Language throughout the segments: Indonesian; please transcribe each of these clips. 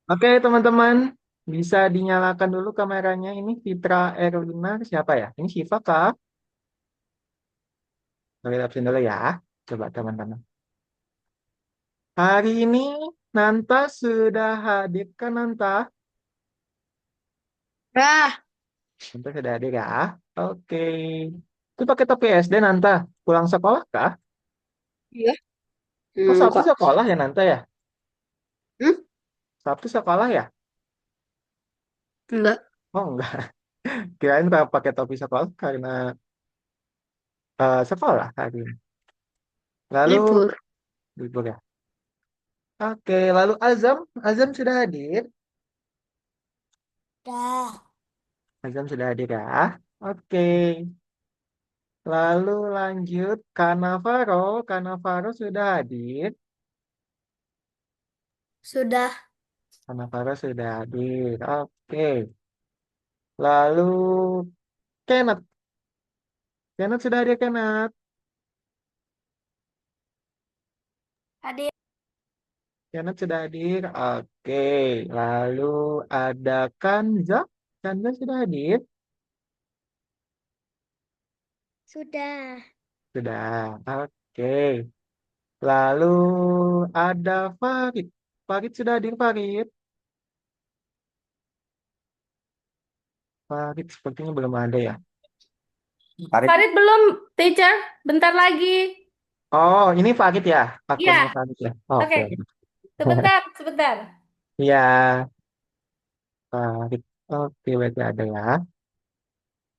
Oke, teman-teman, bisa dinyalakan dulu kameranya. Ini Fitra Erlina, siapa ya? Ini Syifa kah? Kita absen dulu ya. Coba teman-teman. Hari ini Nanta sudah hadir kan Nanta? Dah, Nanta sudah hadir ya. Oke. Itu pakai topi SD Nanta. Pulang sekolah kah? iya. Oh, Sabtu Kok, sekolah ya Nanta ya? hmm? Sabtu sekolah ya? Enggak, Oh enggak. Kirain pakai topi sekolah karena sekolah hari ini. Lalu libur. libur ya. Oke, lalu Azam, Azam sudah hadir. Dah. Azam sudah hadir ya. Oke. Lalu lanjut Kanavaro. Kanavaro sudah hadir. Sudah, Kanavaro sudah hadir. Oke. Lalu Kenneth. Kenneth sudah hadir Kenneth. hadir. Kenneth sudah hadir. Oke. Lalu ada Kanza. Kanza sudah hadir. Sudah. Sudah. Oke. Lalu ada Farid. Farid sudah hadir Farid. Farid sepertinya belum ada ya. Farid. Farid belum, teacher. Bentar lagi. Oh, ini Farid ya? Iya, Akunnya Farid ya? oke. Oke. Sebentar, sebentar. Iya, Farid. Oke, berarti ada ya.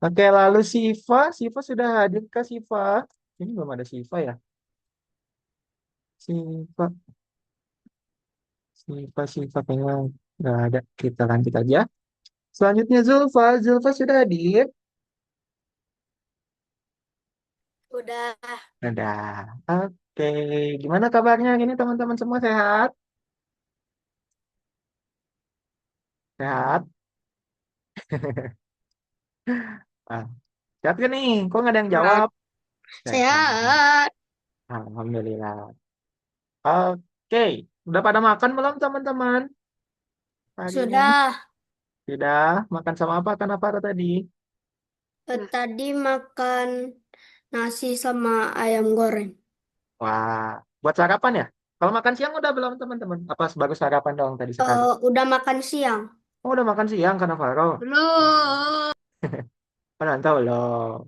Oke, lalu Siva. Siva sudah hadir ke Siva? Ini belum ada Siva ya? Siva, Siva kayaknya nggak ada. Kita lanjut aja. Selanjutnya Zulfa. Zulfa sudah hadir? Sudah. Ada. Oke, gimana kabarnya ini teman-teman semua sehat? Sehat? Ah, sehat kan nih? Kok nggak ada yang Sehat. jawab? Sehat. Sehat. Alhamdulillah. Oke, udah pada makan belum teman-teman? Hari ini Sudah. sudah makan sama apa? Kan apa tadi? Tadi makan nasi sama ayam goreng. Wah, buat sarapan ya? Kalau makan siang udah belum teman-teman? Apa baru sarapan doang tadi sekali? Udah makan siang. Oh, udah makan siang karena Faro. Belum. Kan tahu loh.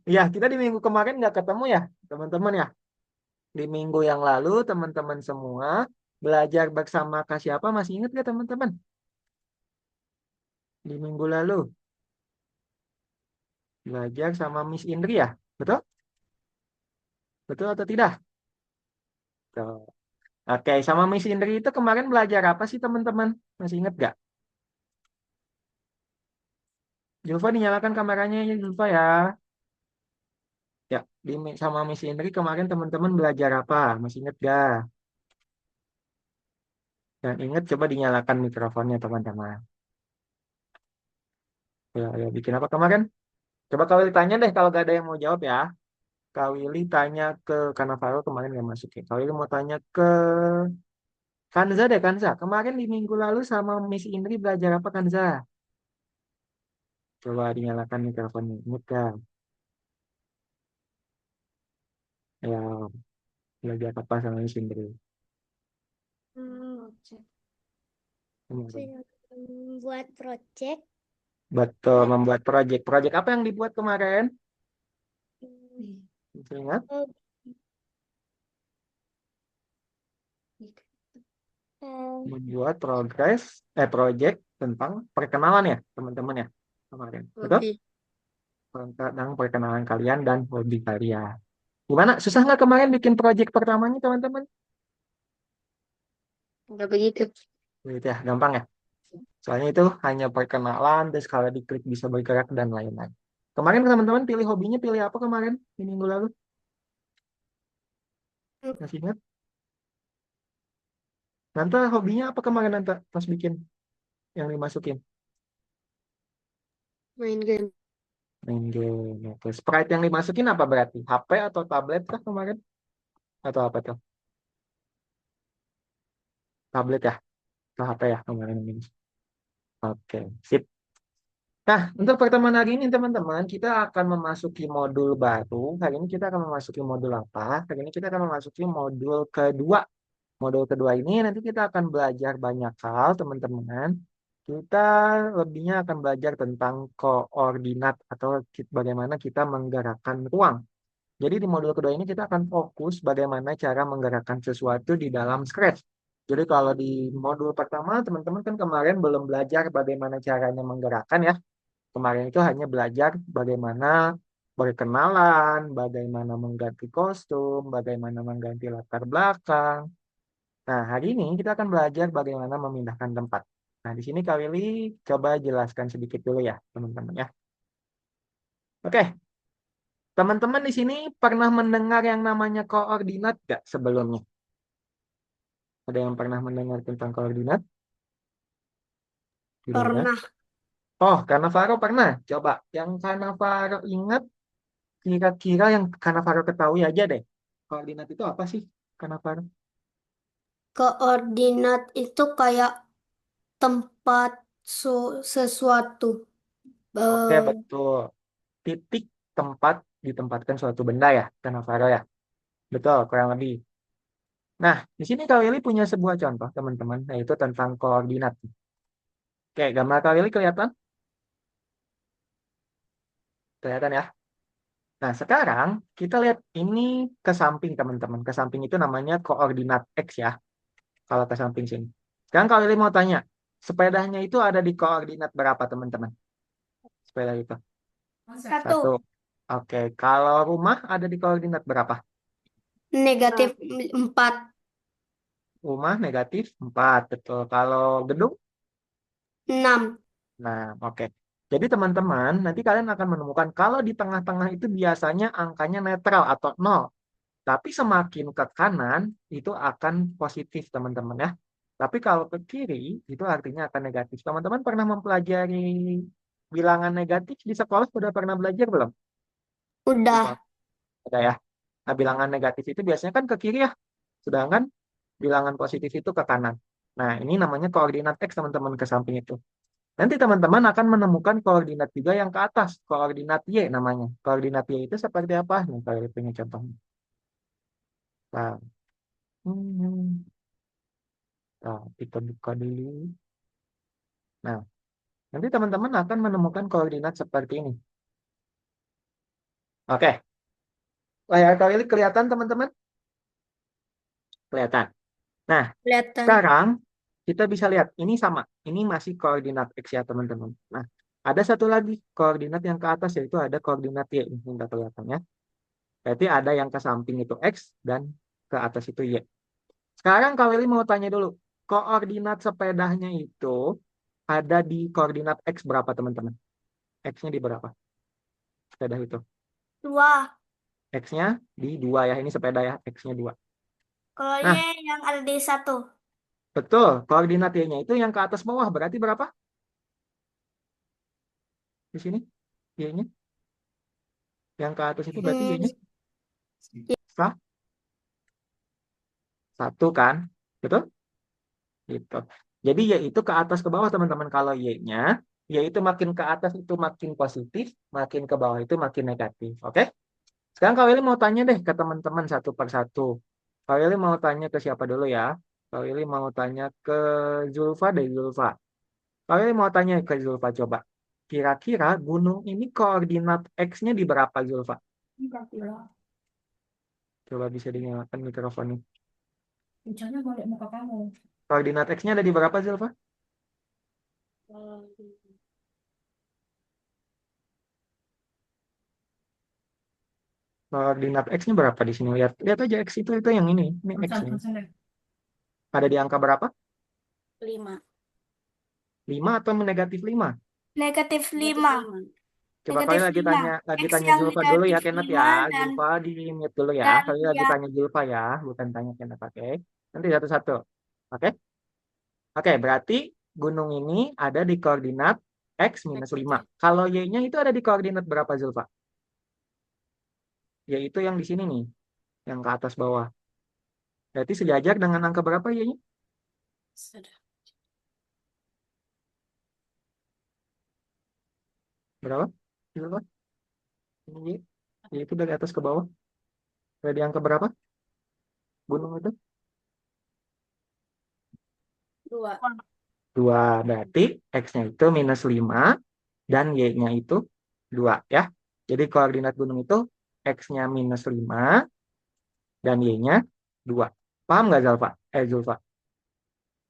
Ya, kita di minggu kemarin nggak ketemu ya, teman-teman ya. Di minggu yang lalu, teman-teman semua belajar bersama Kak siapa? Masih ingat nggak teman-teman? Di minggu lalu, belajar sama Miss Indri ya? Betul? Betul atau tidak? Betul. Oke, sama Miss Indri itu kemarin belajar apa sih teman-teman? Masih ingat nggak? Julfa dinyalakan kameranya ya Julfa ya. Ya, sama Miss Indri kemarin teman-teman belajar apa? Masih ingat gak? Yang ingat coba dinyalakan mikrofonnya teman-teman. Ya, ya, bikin apa kemarin? Coba Kak Willy tanya deh kalau gak ada yang mau jawab ya. Kak Willy tanya ke Kanavaro kemarin nggak masuk ya. Kak Willy mau tanya ke Kanza deh Kanza. Kemarin di minggu lalu sama Miss Indri belajar apa Kanza? Coba dinyalakan mikrofonnya. Ingat gak? Ya, belajar apa sama Miss Indri? Project. Kemarin. Buat project. Betul, membuat proyek. Proyek apa yang dibuat kemarin? Masih ingat? Membuat proyek tentang perkenalan ya, teman-teman ya, kemarin. Betul? Hobi. Tentang perkenalan kalian dan hobi kalian. Gimana? Susah nggak kemarin bikin proyek pertamanya, teman-teman? Enggak begitu. Gitu ya, gampang ya. Soalnya itu hanya perkenalan, terus kalau diklik bisa bergerak dan lain-lain. Kemarin teman-teman pilih hobinya, pilih apa kemarin? Di minggu lalu? Masih ingat? Nanta hobinya apa kemarin Nanta pas bikin yang dimasukin? Main game. Main game. Oke. Sprite yang dimasukin apa berarti? HP atau tablet kah kemarin? Atau apa tuh? tablet ya, atau HP ya kemarin ini. Oke, sip. Nah, untuk pertemuan hari ini teman-teman, kita akan memasuki modul baru. Hari ini kita akan memasuki modul apa? Hari ini kita akan memasuki modul kedua. Modul kedua ini nanti kita akan belajar banyak hal, teman-teman. Kita lebihnya akan belajar tentang koordinat atau bagaimana kita menggerakkan ruang. Jadi di modul kedua ini kita akan fokus bagaimana cara menggerakkan sesuatu di dalam Scratch. Jadi kalau di modul pertama teman-teman kan kemarin belum belajar bagaimana caranya menggerakkan ya. Kemarin itu hanya belajar bagaimana berkenalan, bagaimana mengganti kostum, bagaimana mengganti latar belakang. Nah, hari ini kita akan belajar bagaimana memindahkan tempat. Nah, di sini Kak Willy coba jelaskan sedikit dulu ya, teman-teman ya. Oke, teman-teman di sini pernah mendengar yang namanya koordinat nggak sebelumnya? Ada yang pernah mendengar tentang koordinat? Tidak ya? Pernah. Oh, Cannavaro pernah. Coba, yang Cannavaro ingat, kira-kira yang Cannavaro ketahui aja deh. Koordinat itu apa sih, Cannavaro? Koordinat itu kayak tempat sesuatu. Oke, Eh, betul. Titik tempat ditempatkan suatu benda ya, Cannavaro ya. Betul, kurang lebih. Nah, di sini Kak Willy punya sebuah contoh, teman-teman, yaitu tentang koordinat. Oke, gambar Kak Willy kelihatan? Kelihatan ya? Nah, sekarang kita lihat ini ke samping, teman-teman. Ke samping itu namanya koordinat X ya, kalau ke samping sini. Sekarang Kak Willy mau tanya, sepedanya itu ada di koordinat berapa, teman-teman? Sepeda itu. satu. Satu. Oke, kalau rumah ada di koordinat berapa? Negatif 4. Rumah negatif 4, betul. Kalau gedung? 6. Nah, oke. Jadi teman-teman, nanti kalian akan menemukan kalau di tengah-tengah itu biasanya angkanya netral atau nol. Tapi semakin ke kanan itu akan positif teman-teman ya. Tapi kalau ke kiri itu artinya akan negatif. Teman-teman pernah mempelajari bilangan negatif di sekolah? Sudah pernah belajar belum? Di sekolah? Udah. Sudah ya. Nah, bilangan negatif itu biasanya kan ke kiri ya. Sedangkan bilangan positif itu ke kanan. Nah, ini namanya koordinat X teman-teman ke samping itu. Nanti teman-teman akan menemukan koordinat juga yang ke atas, koordinat Y namanya. Koordinat Y itu seperti apa? Nih, kalau punya contohnya. Nah, hmm, nah, kita buka dulu. Nah, nanti teman-teman akan menemukan koordinat seperti ini. Oke, layar kali ini kelihatan teman-teman? Kelihatan. Nah, Kelihatan. sekarang kita bisa lihat, ini sama. Ini masih koordinat X ya teman-teman. Nah, ada satu lagi koordinat yang ke atas, yaitu ada koordinat Y. Ini nggak kelihatan ya. Berarti ada yang ke samping itu X dan ke atas itu Y. Sekarang Kak Willy mau tanya dulu, koordinat sepedanya itu ada di koordinat X berapa teman-teman? X-nya di berapa? Sepeda itu. 2. X-nya di 2 ya, ini sepeda ya, X-nya 2. Kalau Y Nah, yang ada di 1. betul, koordinat Y-nya itu yang ke atas bawah, berarti berapa? Di sini, Y-nya. Yang ke atas itu berarti Hmm, Y-nya sah? Satu kan? Betul? Gitu. Jadi Y itu ke atas ke bawah teman-teman. Kalau Y-nya, Y itu makin ke atas itu makin positif, makin ke bawah itu makin negatif. Oke? Sekarang Kak Willy mau tanya deh ke teman-teman satu per satu. Kak Willy mau tanya ke siapa dulu ya? Kak Willy mau tanya ke Zulfa deh, Zulfa. Kak Willy mau tanya ke Zulfa coba. Kira-kira gunung ini koordinat X-nya di berapa Zulfa? Coba bisa dinyalakan mikrofonnya. Bicaranya balik muka kamu. Koordinat X-nya ada di berapa Zulfa? Koordinat X-nya berapa di sini? Lihat, lihat aja X itu yang ini. Ini X Pesan, ini. pesan deh. Ada di angka berapa? 5. 5 atau negatif 5? Negatif 5. Coba kali Negatif lagi 5. tanya X tanya yang Zulfa dulu ya negatif Kenneth ya. 5 dan Zulfa di mute dulu ya. dan Kali lagi yang tanya Zulfa ya, bukan tanya Kenneth, oke? Nanti satu-satu. Oke? Oke, berarti gunung ini ada di koordinat X minus 5. Kalau Y-nya itu ada di koordinat berapa Zulfa? Yaitu yang di sini nih, yang ke atas bawah. Berarti sejajar dengan angka berapa Y-nya? Sudah. Berapa? Berapa? Ini Y. Y itu dari atas ke bawah. Dari angka berapa? Gunung itu? 2. 2. Berarti X-nya itu -5 dan Y-nya itu 2 ya. Jadi koordinat gunung itu X-nya -5 dan Y-nya 2. Paham nggak Zalfa? Zulfa?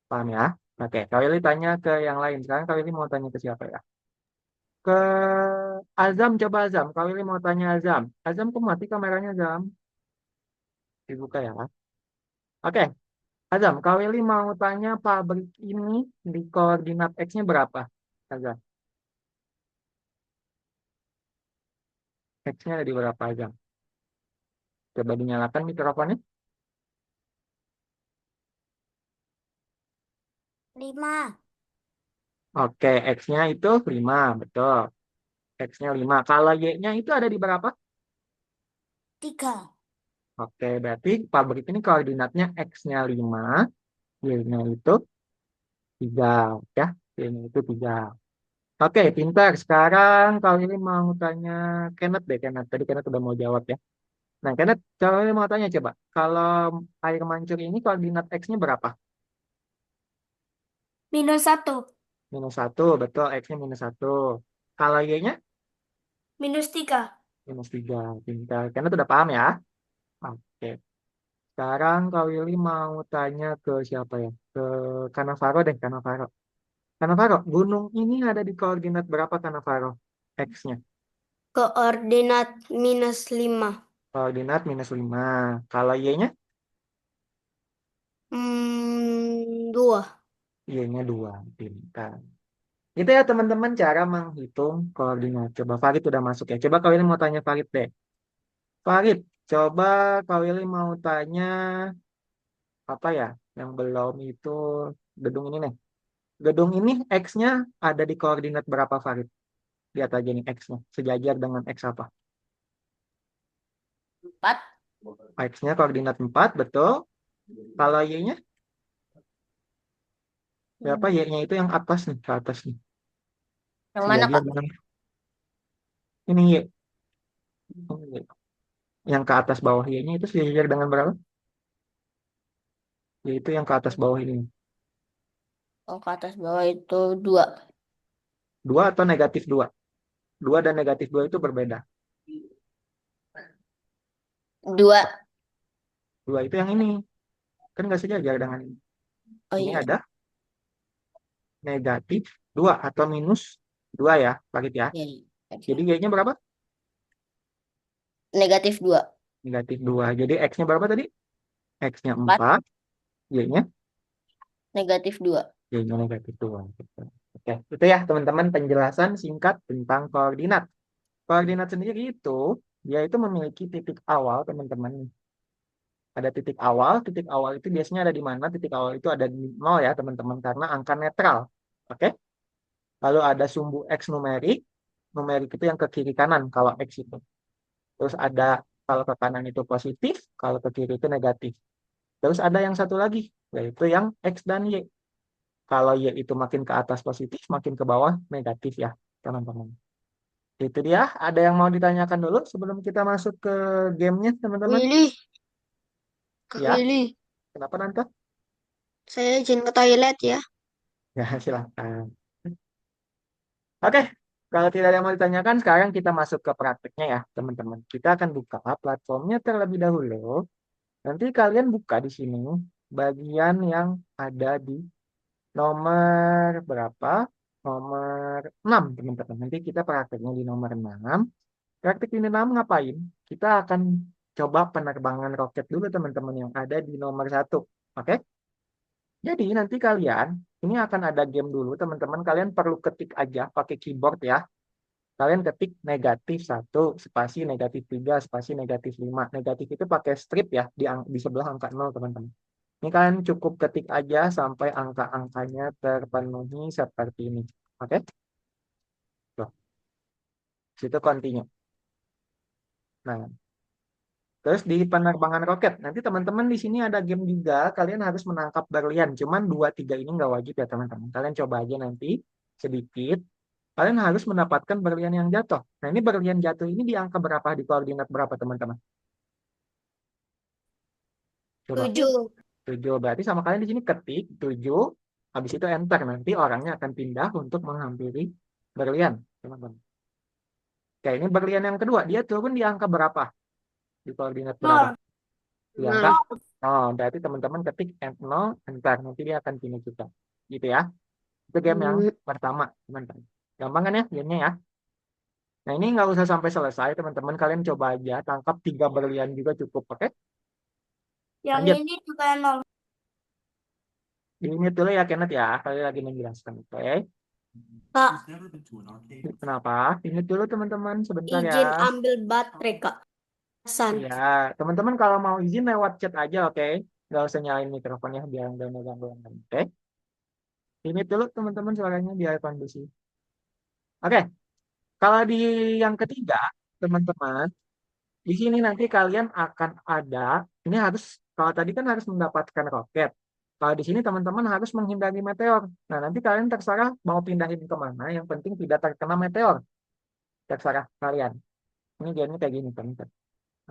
Paham ya? Oke, Kak Willy tanya ke yang lain. Sekarang Kak Willy mau tanya ke siapa ya? Ke Azam, coba Azam. Kak Willy mau tanya Azam. Azam, kok mati kameranya Azam? Dibuka ya. Oke, Azam, Kak Willy mau tanya pabrik ini di koordinat X-nya berapa? Azam, X-nya ada di berapa Azam? Coba dinyalakan mikrofonnya. 5. Oke, X-nya itu 5, betul. X-nya 5. Kalau Y-nya itu ada di berapa? 3. Oke, berarti pabrik ini koordinatnya X-nya 5, Y-nya itu 3. Ya, Y-nya itu 3. Oke, pintar. Sekarang kalau ini mau tanya Kenneth deh, Kenneth. Tadi Kenneth udah mau jawab ya. Nah, Kenneth, kalau ini mau tanya coba. Kalau air mancur ini koordinat X-nya berapa? -1. -1, betul. X-nya -1. Kalau Y-nya -3. -3. Pintar. Kenneth udah paham ya? Oke. Sekarang Kak Willy mau tanya ke siapa ya? Ke Cannavaro deh, Cannavaro. Cannavaro, gunung ini ada di koordinat berapa Cannavaro? X-nya. Koordinat -5. Koordinat -5. Kalau Y-nya? 2. Y-nya 2. Pintar. Itu ya teman-teman cara menghitung koordinat. Coba Farid udah masuk ya. Coba Kak Willy mau tanya Farid deh. Farid, coba Kak Willy mau tanya apa ya? Yang belum itu gedung ini nih. Gedung ini X-nya ada di koordinat berapa Farid? Lihat aja nih X-nya. Sejajar dengan X apa? 4. X-nya koordinat 4, betul. Kalau Y-nya? Berapa Y-nya itu yang atas nih, ke atas nih. Yang mana, Sejajar Kak? dengan ini Y. Ini Y. Yang ke atas bawah Y-nya itu sejajar dengan berapa? Yaitu yang ke atas bawah ini. Oh, ke atas bawah itu 2. 2 atau negatif 2? 2 dan negatif 2 itu berbeda. 2. 2 itu yang ini. Kan nggak sejajar dengan ini. Oh Ini iya. ada negatif 2 atau minus 2 ya, Farid ya. Iya, iya. Jadi Y-nya berapa? Negatif 2. Negatif 2. Jadi X-nya berapa tadi? X-nya 4. 4. Y-nya? Negatif 2. Y-nya negatif 2. Oke, itu ya teman-teman penjelasan singkat tentang koordinat. Koordinat sendiri itu, dia itu memiliki titik awal teman-teman. Ada titik awal itu biasanya ada di mana? Titik awal itu ada di 0 ya teman-teman, karena angka netral. Oke? Lalu ada sumbu X numerik, numerik itu yang ke kiri kanan kalau X itu. Terus ada kalau ke kanan itu positif, kalau ke kiri itu negatif. Terus ada yang satu lagi, yaitu yang X dan Y. Kalau Y itu makin ke atas positif, makin ke bawah negatif ya, teman-teman. Itu dia, ada yang mau ditanyakan dulu sebelum kita masuk ke gamenya, teman-teman? Willy, Kak Ya, Willy, kenapa nanti? saya izin ke toilet ya. Ya, silakan. Oke, kalau tidak ada yang mau ditanyakan, sekarang kita masuk ke prakteknya ya, teman-teman. Kita akan buka platformnya terlebih dahulu. Nanti kalian buka di sini bagian yang ada di nomor berapa? Nomor 6, teman-teman. Nanti kita prakteknya di nomor 6. Praktek ini nama ngapain? Kita akan coba penerbangan roket dulu teman-teman yang ada di nomor 1. Oke? Jadi nanti kalian, ini akan ada game dulu teman-teman. Kalian perlu ketik aja pakai keyboard ya. Kalian ketik -1, spasi -3, spasi -5. Negatif itu pakai strip ya di sebelah angka 0 teman-teman. Ini kalian cukup ketik aja sampai angka-angkanya terpenuhi seperti ini. Oke? Tuh, situ continue. Nah, Terus di penerbangan roket, nanti teman-teman di sini ada game juga, kalian harus menangkap berlian. Cuman 2, 3 ini nggak wajib ya teman-teman. Kalian coba aja nanti sedikit. Kalian harus mendapatkan berlian yang jatuh. Nah ini berlian jatuh ini di angka berapa, di koordinat berapa teman-teman? Coba, 7. 7. Berarti sama kalian di sini ketik 7, habis itu enter. Nanti orangnya akan pindah untuk menghampiri berlian, teman-teman. Oke, ini berlian yang kedua. Dia turun di angka berapa? Di koordinat berapa? 0. Di angka 0. Berarti teman-teman ketik N0, enter. Nanti dia akan pindah juga. Gitu ya. Itu game yang pertama, teman-teman. Gampang kan ya gamenya ya? Nah ini nggak usah sampai selesai, teman-teman. Kalian coba aja tangkap 3 berlian juga cukup. Oke? Yang Lanjut. ini juga 0. Ini dulu ya, Kenneth ya. Kalian lagi menjelaskan. Oke? Kak, Kenapa? Ini dulu teman-teman. Sebentar ya. izin ambil baterai, Kak. San. Ya, teman-teman kalau mau izin lewat chat aja, oke? Nggak usah nyalain mikrofonnya biar nggak ngeganggu. Oke? Ini dulu teman-teman suaranya biar kondusif. Oke, kalau di yang ketiga, teman-teman, di sini nanti kalian akan ada, ini harus, kalau tadi kan harus mendapatkan roket. Kalau di sini teman-teman harus menghindari meteor. Nah, nanti kalian terserah mau pindahin kemana, yang penting tidak terkena meteor. Terserah kalian. Ini gamenya kayak gini, teman-teman.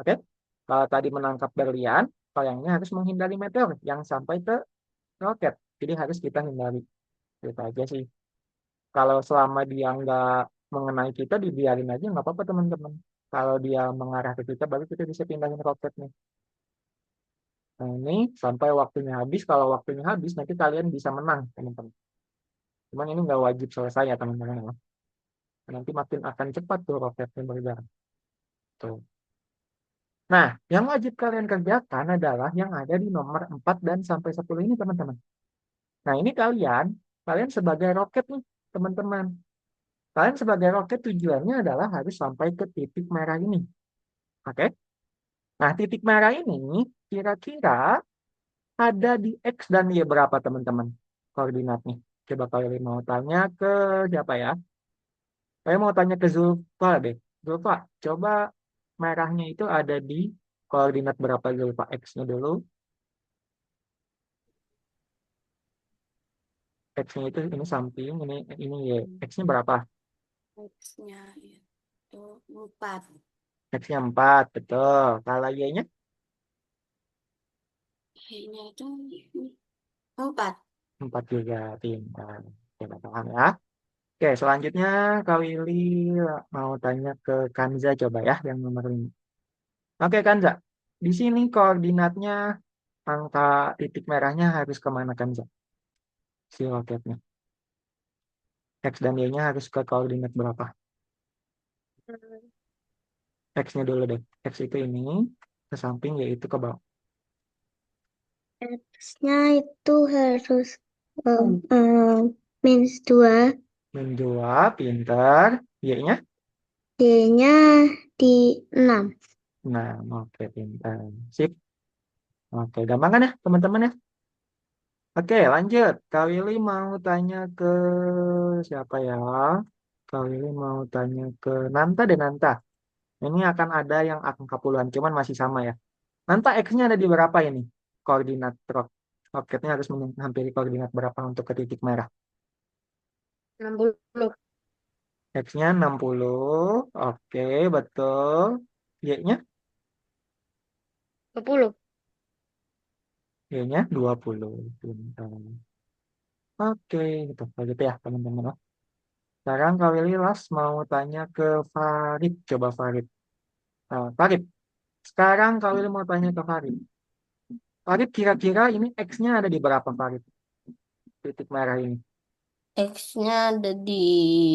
Oke? Kalau tadi menangkap berlian, kalau yang ini harus menghindari meteor yang sampai ke roket. Jadi harus kita hindari. Itu aja sih. Kalau selama dia nggak mengenai kita, dibiarin aja nggak apa-apa teman-teman. Kalau dia mengarah ke kita, baru kita bisa pindahin roketnya. Nah ini sampai waktunya habis. Kalau waktunya habis, nanti kalian bisa menang teman-teman. Cuman ini nggak wajib selesai ya teman-teman. Ya. Nanti makin akan cepat tuh roketnya berjalan. Tuh. Nah, yang wajib kalian kerjakan adalah yang ada di nomor 4 dan sampai 10 ini teman-teman. Nah ini kalian sebagai roket nih teman-teman. Kalian sebagai roket tujuannya adalah harus sampai ke titik merah ini. Oke? Nah, titik merah ini kira-kira ada di X dan Y berapa, teman-teman? Koordinatnya. Coba kalian mau tanya ke siapa ya? Saya mau tanya ke Zulfa deh. Zulfa, coba merahnya itu ada di koordinat berapa Zulfa? X-nya dulu. X-nya itu ini samping, ini Y. X-nya berapa? X-nya itu 4. X-nya 4, betul. Kalau Y-nya? Y-nya itu 4. 4 juga. Pintar. Coba paham ya. Oke, selanjutnya Kak Willy mau tanya ke Kanza coba ya, yang nomor 5. Oke, Kanza. Di sini koordinatnya angka titik merahnya harus kemana, Kanza? Si roketnya. X dan Y-nya harus ke koordinat berapa? X-nya dulu deh. X itu ini, ke samping, Y itu ke bawah. X-nya itu harus -2. Menjawab, pintar. Y-nya? Y-nya di 6. Nah, oke, pintar. Sip. Oke, gampang kan ya, teman-teman ya? Oke, lanjut. Kak Willy mau tanya ke siapa ya? Kak Willy mau tanya ke Nanta deh, Nanta. Ini akan ada yang angka puluhan, cuman masih sama ya. Nanta X-nya ada di berapa ini? Koordinat roketnya harus menghampiri koordinat berapa untuk ke titik merah? 60. X-nya 60. Oke, betul. Y-nya? 20. Y-nya 20. Pintar. Oke, gitu. Kalau gitu ya, teman-teman. Sekarang Kak Willy last mau tanya ke Farid. Coba Farid. Nah, Farid, sekarang Kak Willy mau tanya ke Farid. Farid kira-kira ini X-nya ada di berapa Farid? Titik merah ini. X-nya ada di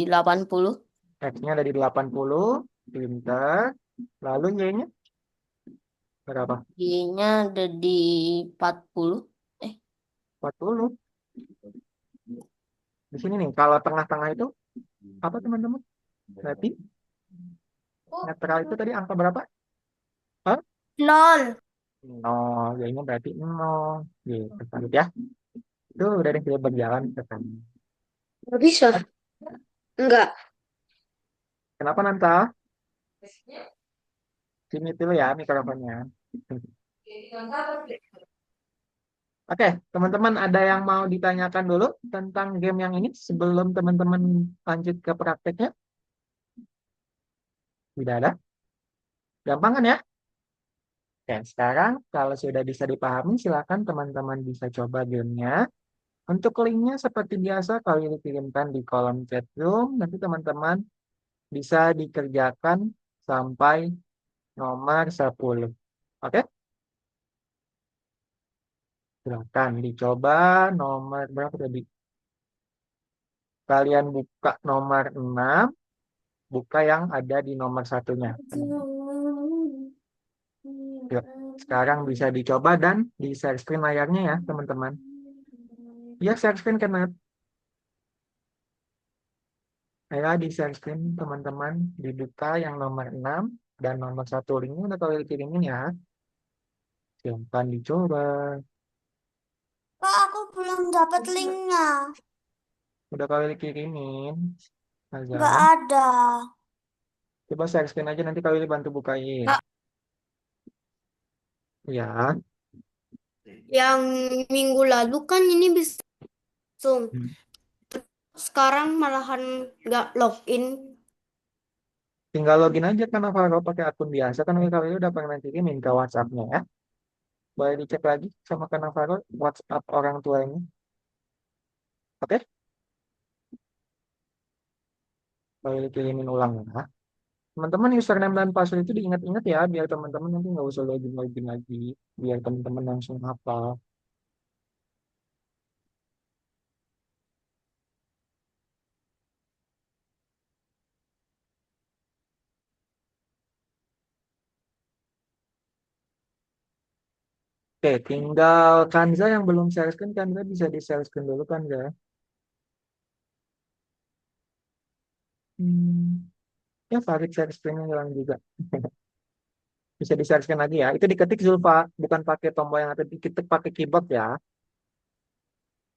80. X-nya ada di 80. Pinter. Lalu Y-nya berapa? Y-nya ada di 40. 40. Di sini nih, kalau tengah-tengah itu apa teman-teman? Berarti netral itu tadi angka berapa? Hah? 0. Nol. Y-nya berarti 0. Gitu, Farid ya. Itu udah deh kita berjalan ke sana. Nggak bisa. Enggak. Kenapa Nanta? Sini dulu ya mikrofonnya. Oke, teman-teman ada yang mau ditanyakan dulu tentang game yang ini sebelum teman-teman lanjut ke prakteknya? Tidak ada? Gampang kan ya? Oke, sekarang kalau sudah bisa dipahami, silakan teman-teman bisa coba gamenya. Untuk linknya seperti biasa, kalau dikirimkan di kolom chat room, nanti teman-teman bisa dikerjakan sampai nomor 10. Oke? Silakan dicoba nomor berapa tadi? Kalian buka nomor 6, buka yang ada di nomor satunya. Yuk, sekarang bisa dicoba dan di share screen layarnya ya, teman-teman. Ya, share screen kena. Ayo di share screen, teman-teman. Dibuka yang nomor 6 dan nomor satu linknya udah kalian kirimin ya. Silahkan dicoba. Kak, aku belum dapat linknya. Udah kalian kirimin. Nggak Azan. ada. Coba share screen aja nanti kalian bantu bukain. Kak, Ya. yang minggu lalu kan ini bisa langsung. Hmm. Sekarang malahan nggak login. Tinggal login aja kan kalau pakai akun biasa kan kalian udah pernah kirimin ke WhatsApp-nya ya. Boleh dicek lagi sama Kanavaro WhatsApp orang tuanya. Oke? Boleh dikirimin ulang ya. Teman-teman username dan password itu diingat-ingat ya biar teman-teman nanti nggak usah login-login lagi. Biar teman-teman langsung hafal. Oke, tinggal Kanza yang belum share screen. Kanza bisa di share screen dulu Kanza. Hmm. Ya, Farid share screen hilang juga. Bisa di share screen lagi ya. Itu diketik Zulfa, bukan pakai tombol yang ada diketik pakai keyboard ya.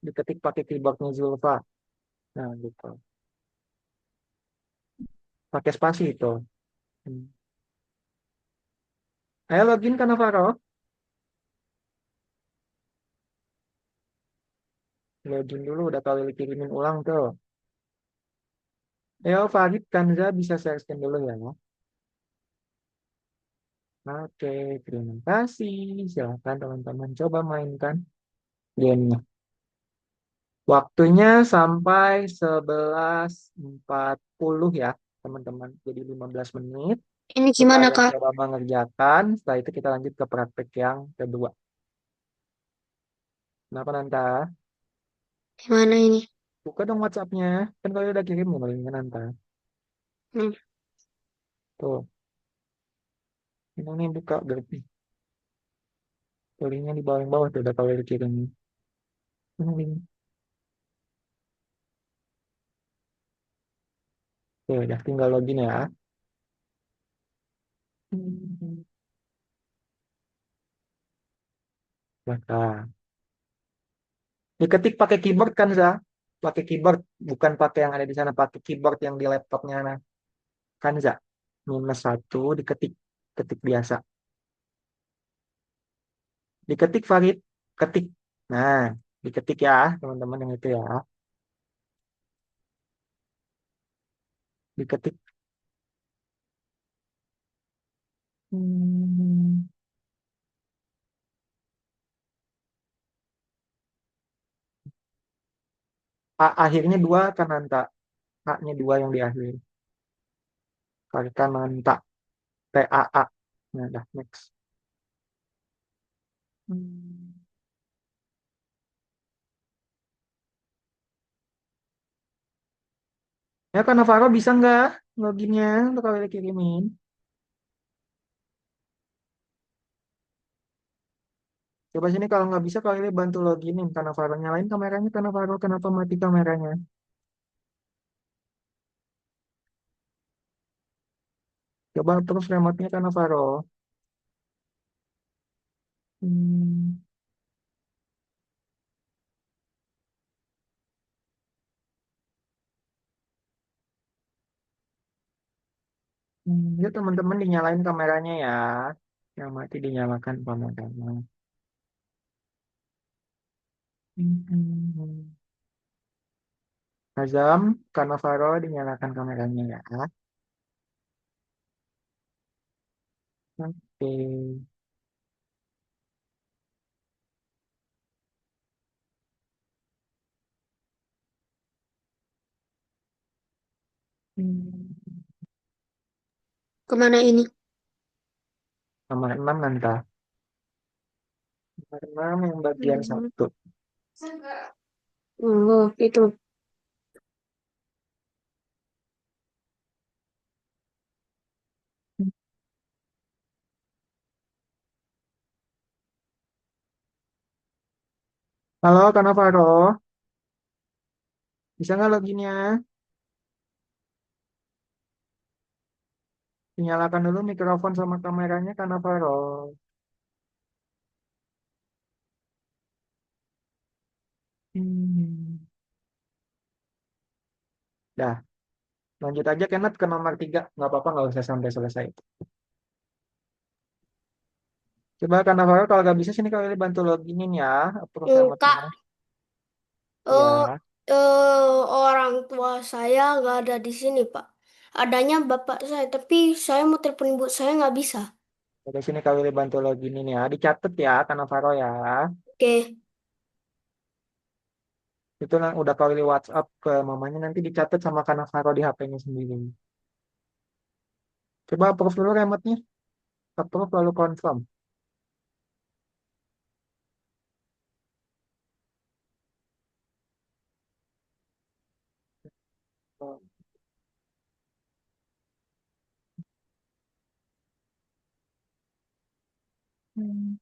Diketik pakai keyboardnya Zulfa. Nah, gitu. Pakai spasi itu. Hmm. Ayo login ke Navarro. Login dulu, udah kali kirimin ulang tuh. Ayo Farid, Kanza bisa share screen dulu ya. Oke, terima kasih. Silahkan teman-teman coba mainkan gamenya. Waktunya sampai 11.40 ya, teman-teman. Jadi 15 menit. Ini Untuk gimana, kalian Kak? coba mengerjakan. Setelah itu kita lanjut ke praktek yang kedua. Kenapa Nanta? Gimana ini? Buka dong WhatsApp-nya. Kan kalian udah kirim nih linknya Nanta. Hmm. Tuh, ini nih buka berarti. Tuh, linknya di bawah-bawah tuh udah kalian kirim. Ini link. Tuh, udah tinggal login ya. Hmm. Nah, diketik pakai keyboard kan, Za? Pakai keyboard, bukan pakai yang ada di sana, pakai keyboard yang di laptopnya nah. Kan, Za? -1 diketik, ketik biasa. Diketik Farid, ketik. Nah, diketik ya, teman-teman yang itu ya. Diketik. Hmm. A akhirnya dua kan Nanta. A-nya dua yang di akhir. Karkananta. T-A-A. Nah, dah, next. Hmm. Ya, kan Navarro bisa nggak loginnya untuk kalian kirimin? Coba sini kalau nggak bisa kalian bantu loginin karena Navarro nyalain kameranya karena Navarro kenapa mati kameranya? Coba terus remote-nya karena Navarro. Hmm. Yuk teman-teman dinyalain kameranya ya. Yang mati dinyalakan kameranya. Hmm. Azam, Kanavaro dinyalakan kameranya ya. Oke. Hmm. Kemana ini? Nomor 6 nanti. Nomor 6 yang bagian Hmm. satu. Oh, itu. Halo Kanavaro, bisa nggak loginnya? Dinyalakan dulu mikrofon sama kameranya Kanavaro. Hmm. Dah, lanjut aja Kenneth ke nomor 3. Nggak apa-apa, nggak usah sampai selesai. Coba Kanavaro kalau nggak bisa sini kali bantu loginin ya. Approve Kak, remote-nya. eh, Ya, orang tua saya nggak ada di sini, Pak. Adanya bapak saya, tapi saya mau telepon ibu saya nggak bisa. dari sini kali bantu loginin ya. Dicatat ya Kanavaro ya. Oke, Itu udah kali WhatsApp ke mamanya nanti dicatat sama Kanavaro di HP-nya sendiri. Coba approve dulu remote-nya. Approve lalu confirm. Hmm.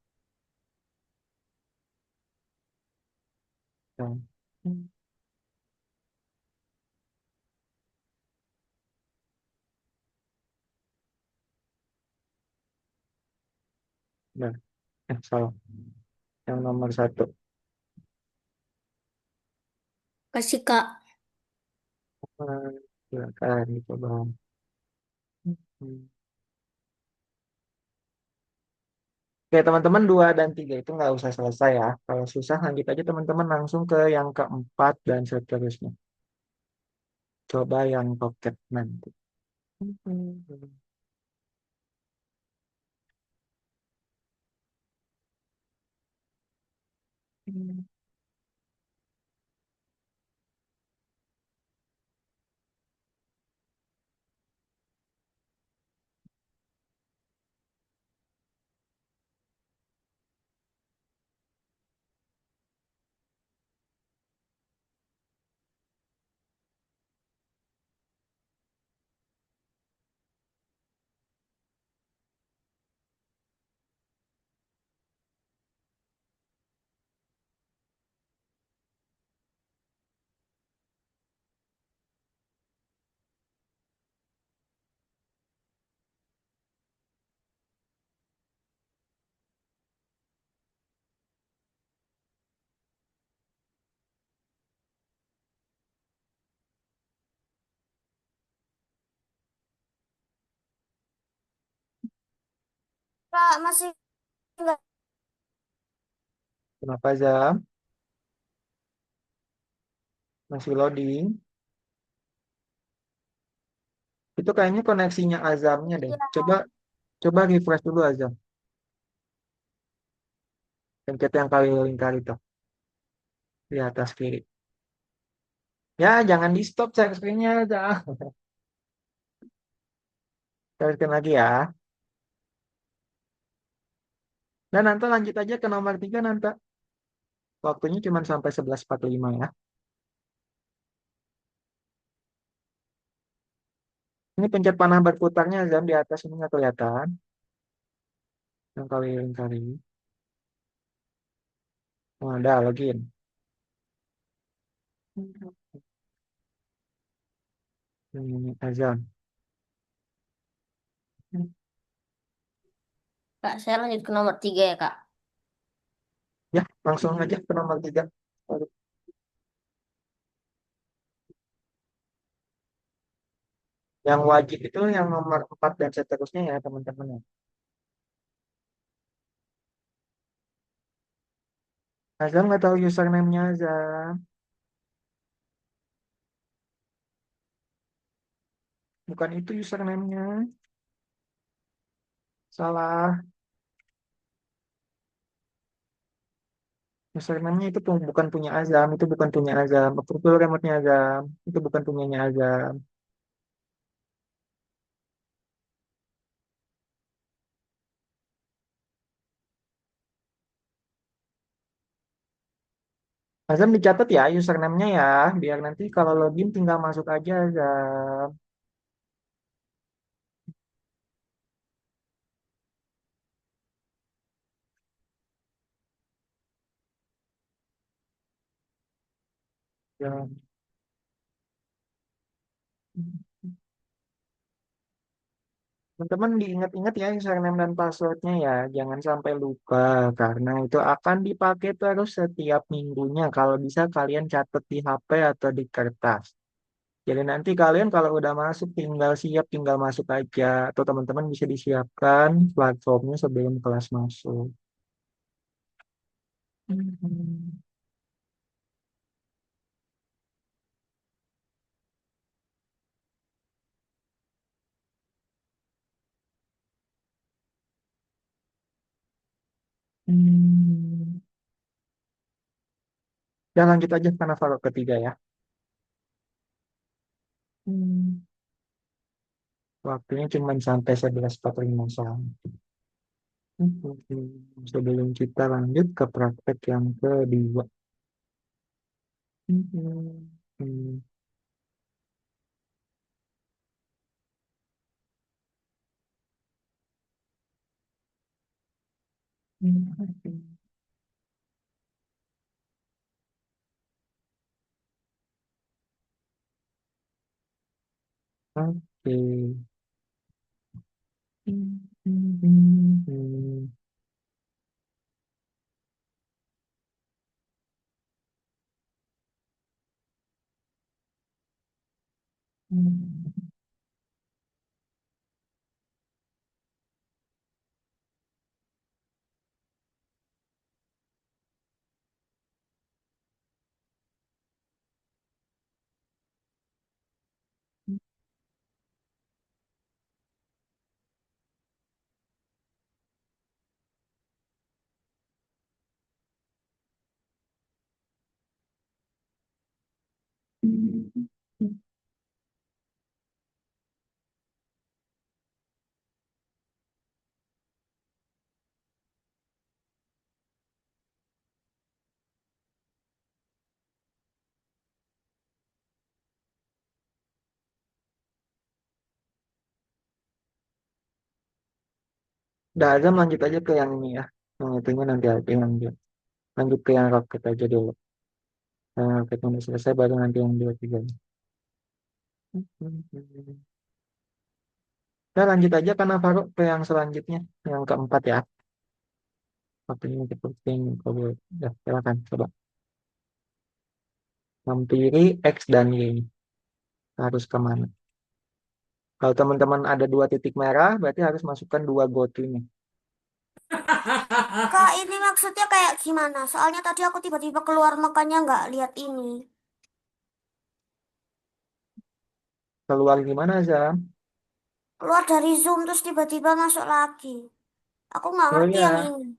Nah, nah, salah. Yang nomor 1. kasih Kak. Silakan dicoba. Hmm. Oke, teman-teman 2 dan 3 itu nggak usah selesai ya. Kalau susah lanjut aja teman-teman langsung ke yang keempat dan seterusnya. Coba yang pocket nanti. Kak, masih nggak. Kenapa Zam? Masih loading? Itu kayaknya koneksinya Azamnya deh. Iya. Coba coba refresh dulu Azam. Pencet yang kali lingkar itu di atas kiri. Ya, jangan di stop share screen-nya Zam. Teruskan lagi ya. Dan nanti lanjut aja ke nomor 3 nanti. Waktunya cuma sampai 11.45 ya. Ini pencet panah berputarnya Zam di atas ini nggak kelihatan. Yang kali lingkar ini. Oh, ada login. Ini Azam. Kak, saya lanjut ke nomor 3 ya, Kak. Ya, langsung aja ke nomor 3. Yang wajib itu yang nomor 4 dan seterusnya ya teman-teman ya. Azam nggak tahu username-nya Azam. Bukan itu username-nya. Salah. Username-nya itu bukan punya Azam. Itu bukan punya Azam. Approval remote-nya Azam. Itu bukan punyanya Azam. Azam dicatat ya username-nya ya. Biar nanti kalau login tinggal masuk aja Azam. Ya. Teman-teman diingat-ingat ya username dan passwordnya ya, jangan sampai lupa karena itu akan dipakai terus setiap minggunya. Kalau bisa kalian catat di HP atau di kertas. Jadi nanti kalian kalau udah masuk tinggal siap, tinggal masuk aja. Atau teman-teman bisa disiapkan platformnya sebelum kelas masuk. Hmm. Hmm. Dan lanjut aja karena Farok ketiga ya. Hmm. Waktunya cuma sampai 11.45 soal. Sebelum kita lanjut ke praktek yang kedua. Oke. Udah Azam lanjut aja ke yang ini ya. Yang itunya nanti aja lanjut. Lanjut ke yang roket aja dulu. Yang roket udah selesai baru nanti yang dua tiga. Kita lanjut aja karena Faruk ke yang selanjutnya. Yang keempat ya. Waktunya cepet kalau ya, silakan coba. Hampiri X dan Y. Harus kemana? Kalau teman-teman ada dua titik merah, berarti harus masukkan dua goto-nya. Kak, ini maksudnya kayak gimana? Soalnya tadi aku tiba-tiba keluar makanya nggak lihat ini. Keluar gimana, Zam? Keluar dari Zoom terus tiba-tiba masuk lagi. Aku nggak Oh ngerti yang ya, ini.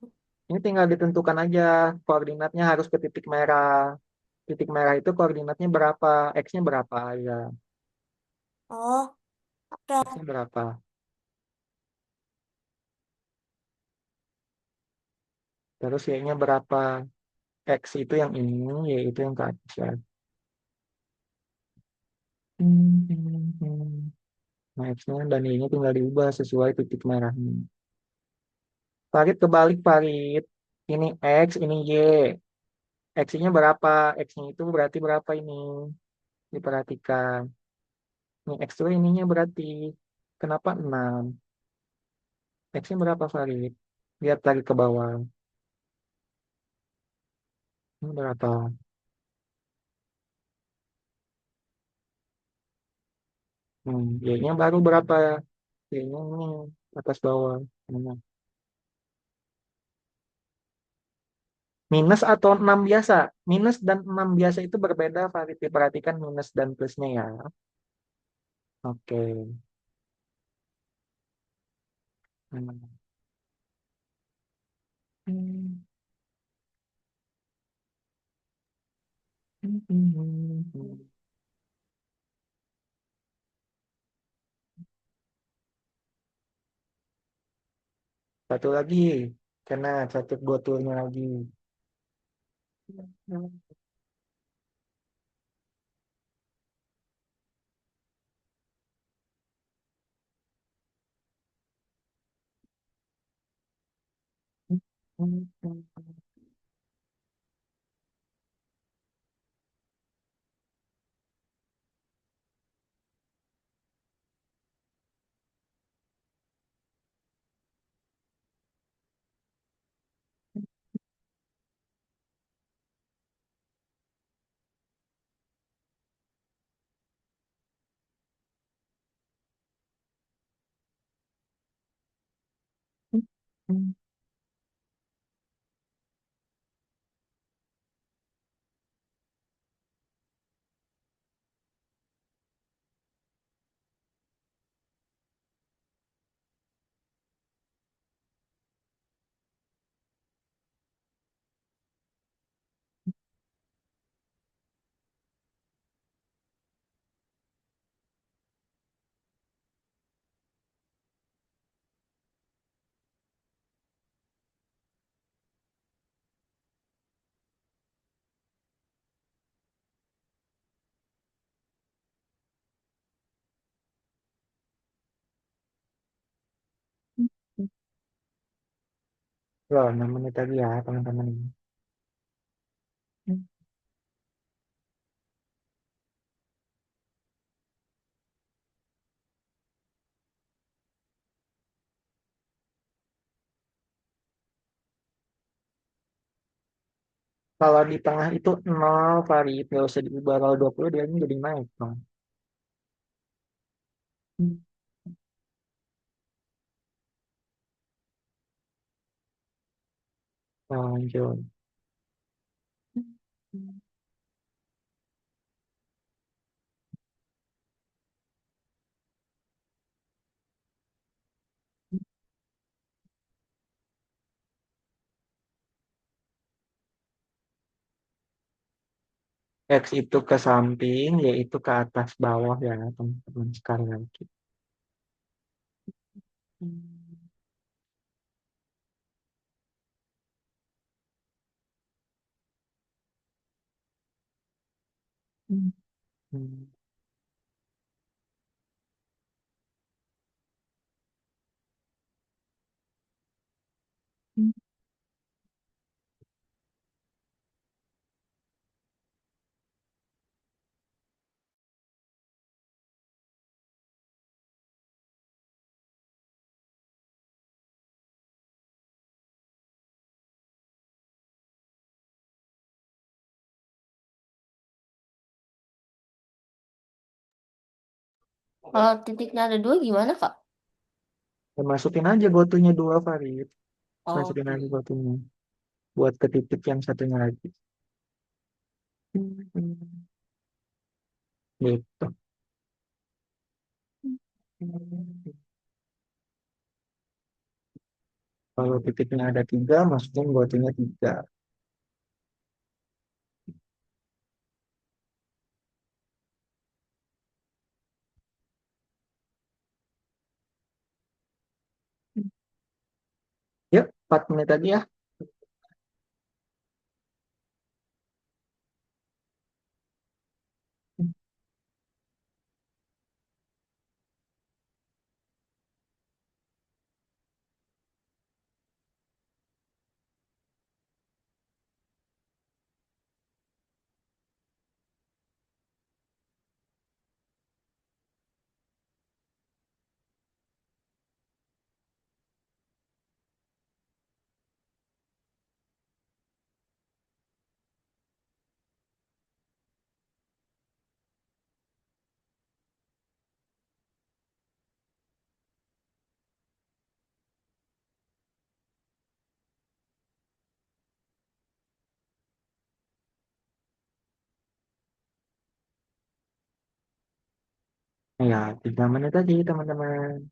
ini tinggal ditentukan aja. Koordinatnya harus ke titik merah. Titik merah itu koordinatnya berapa? X-nya berapa ya? Oh, oke. X-nya berapa? Terus Y-nya berapa? X itu yang ini, Y itu yang ke atas ya. Nah, X-nya dan Y-nya tinggal diubah sesuai titik merahnya. Farid kebalik Farid. Ini X, ini Y. X-nya berapa? X-nya itu berarti berapa ini? Diperhatikan. Ini X itu ininya berarti. Kenapa 6? X-nya berapa Farid? Lihat lagi ke bawah. Ini berapa? Y-nya baru berapa? Y-nya ini atas bawah. Mana? Minus atau 6 biasa? Minus dan 6 biasa itu berbeda, Farid. Perhatikan minus dan plusnya ya. Oke. Hmm. Hmm. Hmm. Hmm. Hmm. Satu lagi. Kena satu botolnya lagi. Loh, 6 menit lagi ya, teman-teman. Kalau di tengah itu 0, Farid. Nggak usah diubah. Kalau 20, dia ini jadi naik dong. Lanjut. X itu ke samping, yaitu ke atas bawah ya, teman-teman. Sekali lagi. Kalau titiknya ada dua gimana, Kak? Ya, masukin aja gotunya 2, Farid. Masukin Oke. aja gotunya. Buat ke titik yang satunya lagi. Gitu. Kalau titiknya ada 3, masukin gotunya 3. Yuk, 4 menit lagi ya. Ya, 3 menit aja teman-teman.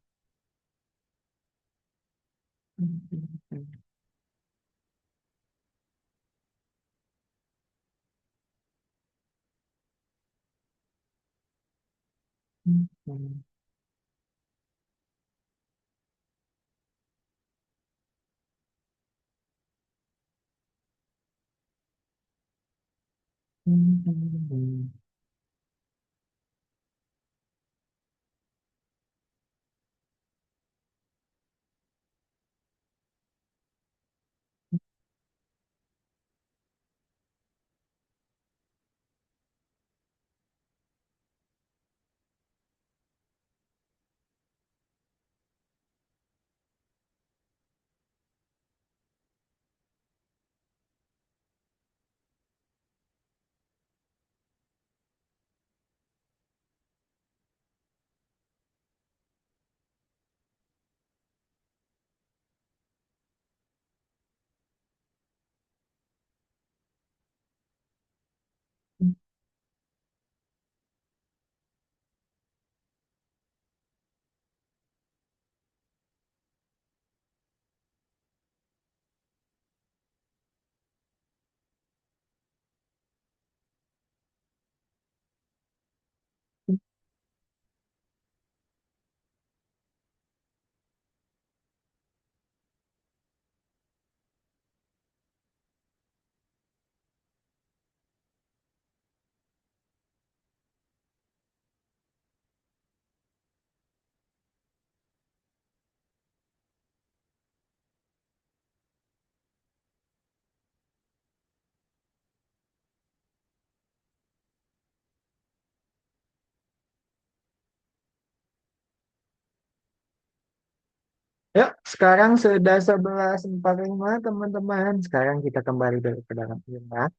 Yuk, sekarang sudah 11.45 teman-teman. Sekarang kita kembali dulu ke dalam ya.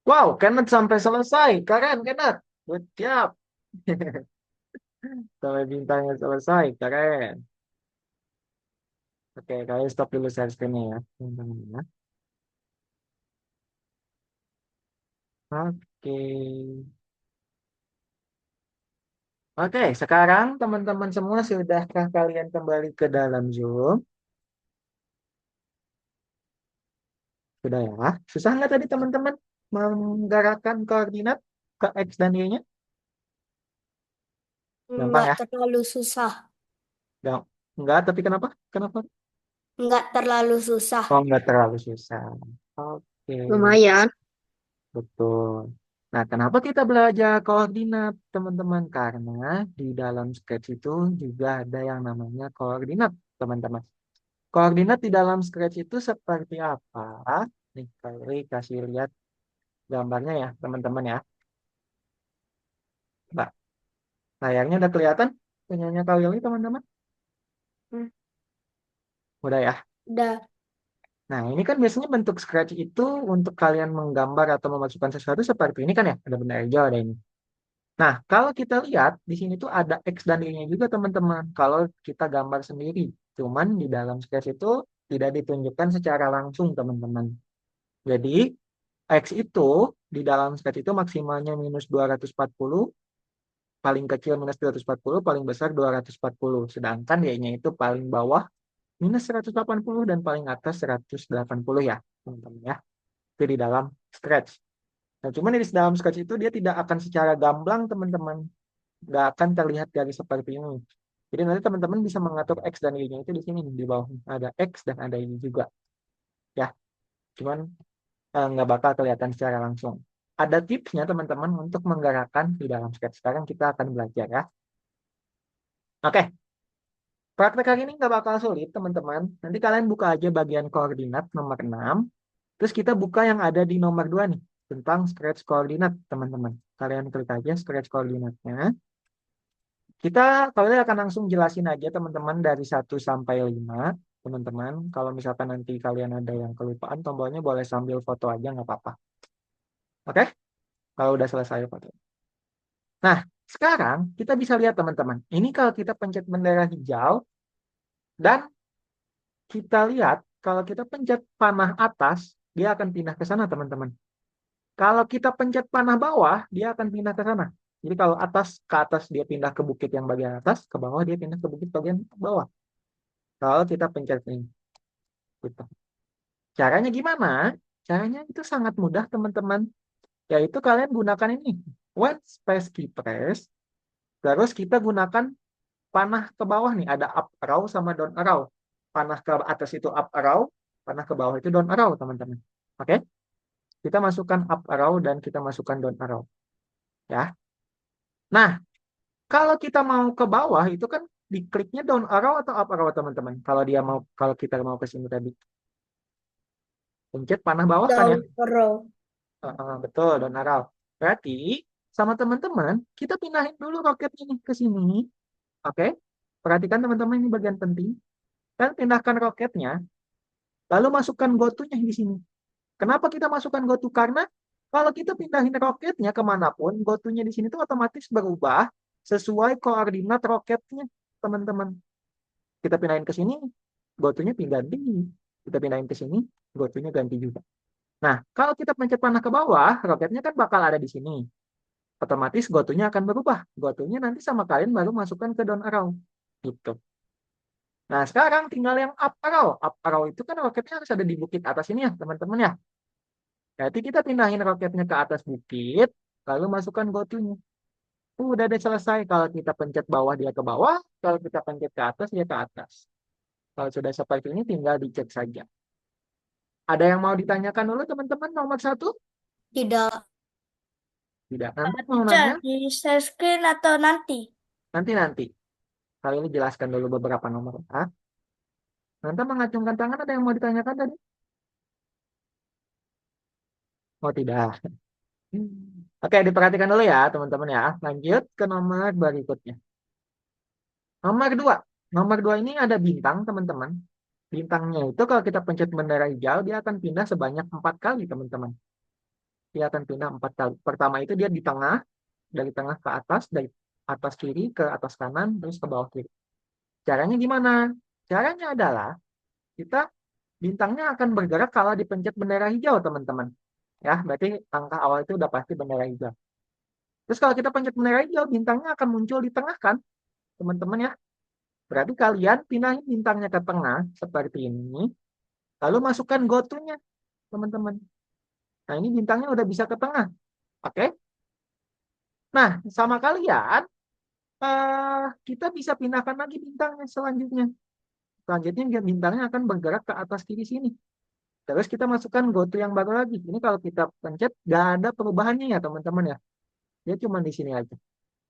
Wow, Kenneth sampai selesai. Keren, Kenneth. Good job. Sampai bintangnya selesai. Keren. Oke, kalian stop dulu share screen-nya ya. Teman-teman ya. Oke. Oke, sekarang teman-teman semua sudahkah kalian kembali ke dalam Zoom? Sudah ya? Susah nggak tadi teman-teman menggerakkan koordinat ke X dan Y-nya? Gampang Nggak ya? terlalu susah. Gak, enggak, tapi kenapa? Kenapa? Nggak terlalu susah. Oh, enggak terlalu susah. Oke, Lumayan. betul. Nah, kenapa kita belajar koordinat, teman-teman? Karena di dalam Scratch itu juga ada yang namanya koordinat, teman-teman. Koordinat di dalam Scratch itu seperti apa? Nih, Kali kasih lihat gambarnya ya, teman-teman ya. Mbak, layarnya udah kelihatan punyanya Kak Willy, teman-teman? Hmm, Udah ya? Udah. Nah, ini kan biasanya bentuk Scratch itu untuk kalian menggambar atau memasukkan sesuatu seperti ini kan ya? Ada benda hijau, ada ini. Nah, kalau kita lihat di sini tuh ada X dan Y-nya juga teman-teman. Kalau kita gambar sendiri, cuman di dalam Sketch itu tidak ditunjukkan secara langsung teman-teman. Jadi X itu di dalam Sketch itu maksimalnya minus 240, paling kecil minus 240, paling besar 240. Sedangkan Y-nya itu paling bawah minus 180 dan paling atas 180 ya teman-teman ya. Itu di dalam Scratch. Nah, cuman di dalam Scratch itu dia tidak akan secara gamblang teman-teman, nggak akan terlihat garis seperti ini. Jadi nanti teman-teman bisa mengatur X dan Y-nya itu di sini di bawah. Ada X dan ada Y juga. Ya, cuman nggak bakal kelihatan secara langsung. Ada tipsnya teman-teman untuk menggerakkan di dalam sketch. Sekarang kita akan belajar ya. Oke, praktek kali ini nggak bakal sulit teman-teman. Nanti kalian buka aja bagian koordinat nomor 6. Terus kita buka yang ada di nomor 2 nih. Tentang scratch koordinat teman-teman. Kalian klik aja scratch koordinatnya. Kita kalau akan langsung jelasin aja teman-teman dari 1 sampai 5. Teman-teman, kalau misalkan nanti kalian ada yang kelupaan, tombolnya boleh sambil foto aja nggak apa-apa. Oke? Kalau udah selesai foto. Nah, sekarang kita bisa lihat teman-teman. Ini kalau kita pencet bendera hijau dan kita lihat kalau kita pencet panah atas, dia akan pindah ke sana teman-teman. Kalau kita pencet panah bawah, dia akan pindah ke sana. Jadi kalau ke atas dia pindah ke bukit yang bagian atas, ke bawah dia pindah ke bukit bagian bawah. Kalau kita pencet ini. Gitu. Caranya gimana? Caranya itu sangat mudah teman-teman. Yaitu kalian gunakan ini. When space key press. Terus kita gunakan panah ke bawah nih. Ada up arrow sama down arrow. Panah ke atas itu up arrow. Panah ke bawah itu down arrow teman-teman. Oke? Kita masukkan up arrow dan kita masukkan down arrow. Ya. Nah, kalau kita mau ke bawah itu kan dikliknya down arrow atau up arrow teman-teman. Kalau kita mau ke sini tadi. Pencet panah bawah kan ya? Down arrow. Betul, down arrow. Berarti sama teman-teman kita pindahin dulu roketnya nih ke sini. Oke? Perhatikan teman-teman ini bagian penting. Dan pindahkan roketnya, lalu masukkan goto-nya di sini. Kenapa kita masukkan goto? Karena kalau kita pindahin roketnya kemanapun, goto-nya di sini tuh otomatis berubah sesuai koordinat roketnya, teman-teman. Kita pindahin ke sini, goto-nya ganti. Kita pindahin ke sini, goto-nya ganti juga. Nah, kalau kita pencet panah ke bawah, roketnya kan bakal ada di sini. Otomatis goto-nya akan berubah. Goto-nya nanti sama kalian baru masukkan ke down arrow. Gitu. Nah, sekarang tinggal yang up arrow. Up arrow itu kan roketnya harus ada di bukit atas ini ya, teman-teman ya. Jadi kita pindahin roketnya ke atas bukit, lalu masukkan goto-nya. Udah deh selesai. Kalau kita pencet bawah, dia ke bawah. Kalau kita pencet ke atas, dia ke atas. Kalau sudah seperti ini, tinggal dicek saja. Ada yang mau ditanyakan dulu, teman-teman, nomor 1? Tidak. Tidak. Nanti mau Teacher, nanya? di share screen atau nanti? Nanti. Kali ini jelaskan dulu beberapa nomor. Nanti mengacungkan tangan, ada yang mau ditanyakan tadi? Oh, tidak. Oke, diperhatikan dulu ya, teman-teman ya. Lanjut ke nomor berikutnya. Nomor 2. Nomor 2 ini ada bintang, teman-teman. Bintangnya itu kalau kita pencet bendera hijau, dia akan pindah sebanyak 4 kali, teman-teman. Dia akan pindah 4 kali. Pertama itu dia di tengah, dari tengah ke atas, dari atas kiri ke atas kanan, terus ke bawah kiri. Caranya gimana? Caranya adalah kita bintangnya akan bergerak kalau dipencet bendera hijau, teman-teman. Ya, berarti langkah awal itu udah pasti bendera hijau. Terus kalau kita pencet bendera hijau, bintangnya akan muncul di tengah kan, teman-teman ya. Berarti kalian pindahin bintangnya ke tengah seperti ini, lalu masukkan goto-nya, teman-teman. Nah, ini bintangnya udah bisa ke tengah. Oke? Nah, sama kalian, kita bisa pindahkan lagi bintangnya selanjutnya. Selanjutnya bintangnya akan bergerak ke atas kiri sini. Terus kita masukkan goto yang baru lagi. Ini kalau kita pencet, nggak ada perubahannya ya, teman-teman ya. Dia cuma di sini aja.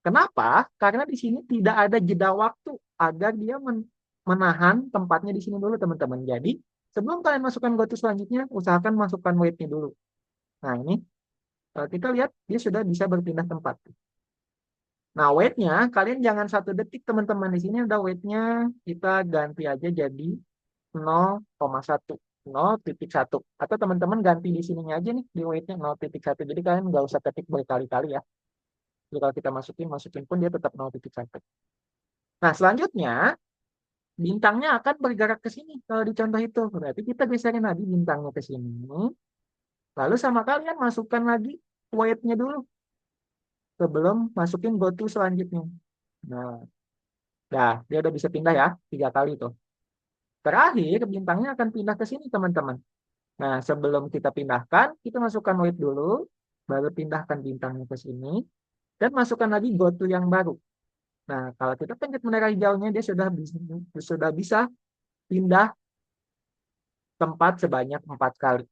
Kenapa? Karena di sini tidak ada jeda waktu agar dia menahan tempatnya di sini dulu, teman-teman. Jadi, sebelum kalian masukkan goto selanjutnya, usahakan masukkan wait-nya dulu. Nah, ini kita lihat dia sudah bisa berpindah tempat. Nah, wait-nya kalian jangan 1 detik, teman-teman. Di sini ada wait-nya, kita ganti aja jadi 0,1. 0,1. Atau teman-teman ganti di sininya aja nih, di wait-nya 0,1. Jadi kalian nggak usah ketik berkali-kali ya. Jadi kalau kita masukin pun dia tetap 0,1. Nah, selanjutnya bintangnya akan bergerak ke sini kalau di contoh itu. Berarti kita geserin lagi bintangnya ke sini. Lalu sama kalian masukkan lagi weight-nya dulu sebelum masukin goto selanjutnya. Nah, dia udah bisa pindah ya 3 kali tuh. Terakhir bintangnya akan pindah ke sini, teman-teman. Nah, sebelum kita pindahkan, kita masukkan weight dulu, baru pindahkan bintangnya ke sini, dan masukkan lagi goto yang baru. Nah, kalau kita pencet bendera hijaunya, dia sudah bisa pindah tempat sebanyak 4 kali.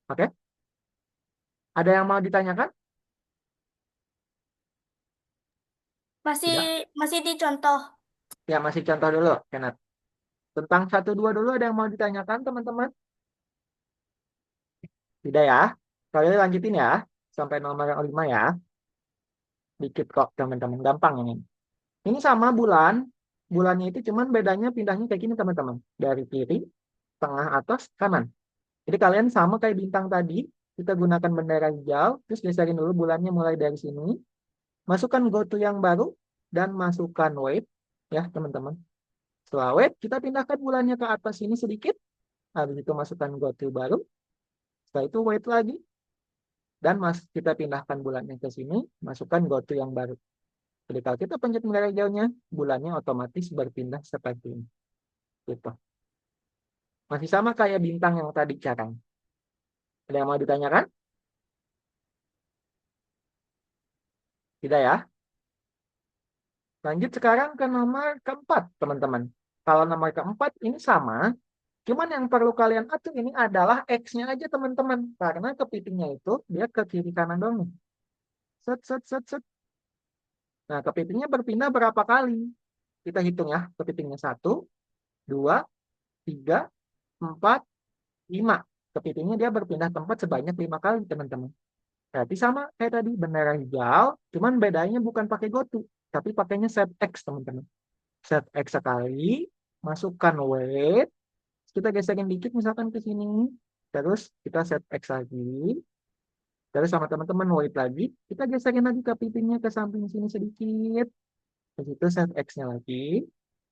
Oke? Ada yang mau ditanyakan? Masih Tidak? masih dicontoh. Ya, masih contoh dulu, Kenneth. Tentang 1, 2 dulu ada yang mau ditanyakan, teman-teman? Tidak ya? Kalian lanjutin ya, sampai nomor 5 ya. Dikit kok, teman-teman. Gampang ini. Ini sama bulan. Bulannya itu cuman bedanya pindahnya kayak gini, teman-teman. Dari kiri, tengah, atas, kanan. Jadi kalian sama kayak bintang tadi. Kita gunakan bendera hijau. Terus geserin dulu bulannya mulai dari sini. Masukkan goto yang baru. Dan masukkan wait. Ya, teman-teman. Setelah wait, kita pindahkan bulannya ke atas sini sedikit. Habis itu masukkan goto baru. Setelah itu wait lagi. Dan kita pindahkan bulannya ke sini, masukkan GoTo yang baru. Jadi kalau kita pencet bendera hijaunya, bulannya otomatis berpindah seperti ini. Gitu. Masih sama kayak bintang yang tadi caranya. Ada yang mau ditanyakan? Tidak ya? Lanjut sekarang ke nomor keempat, teman-teman. Kalau nomor keempat ini sama, cuman yang perlu kalian atur ini adalah X-nya aja, teman-teman. Karena kepitingnya itu dia ke kiri kanan dong nih. Set, set, set, set. Nah, kepitingnya berpindah berapa kali? Kita hitung ya, kepitingnya 1, 2, 3, 4, 5. Kepitingnya dia berpindah tempat sebanyak 5 kali, teman-teman. Berarti sama kayak tadi, bendera hijau, cuman bedanya bukan pakai GoTo, tapi pakainya set X, teman-teman. Set X sekali, masukkan weight, kita geserin dikit misalkan ke sini, terus kita set X lagi, terus sama teman-teman weight lagi, kita geserin lagi kepitingnya ke samping sini sedikit, terus itu set X-nya lagi,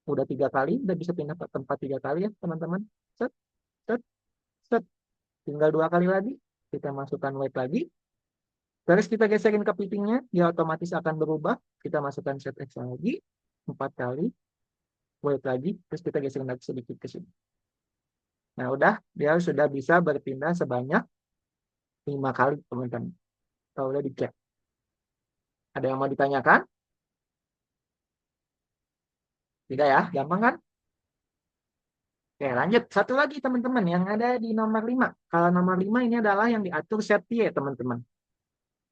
udah 3 kali, udah bisa pindah ke tempat 3 kali ya teman-teman, set, set, set, tinggal 2 kali lagi, kita masukkan weight lagi, terus kita geserin kepitingnya, dia otomatis akan berubah, kita masukkan set X lagi, 4 kali, weight lagi, terus kita geserin lagi sedikit ke sini. Nah, udah, dia sudah bisa berpindah sebanyak 5 kali, teman-teman. Kalau udah dicek. Ada yang mau ditanyakan? Tidak ya? Gampang kan? Oke, lanjut. Satu lagi, teman-teman, yang ada di nomor 5. Kalau nomor 5 ini adalah yang diatur set Y, teman-teman.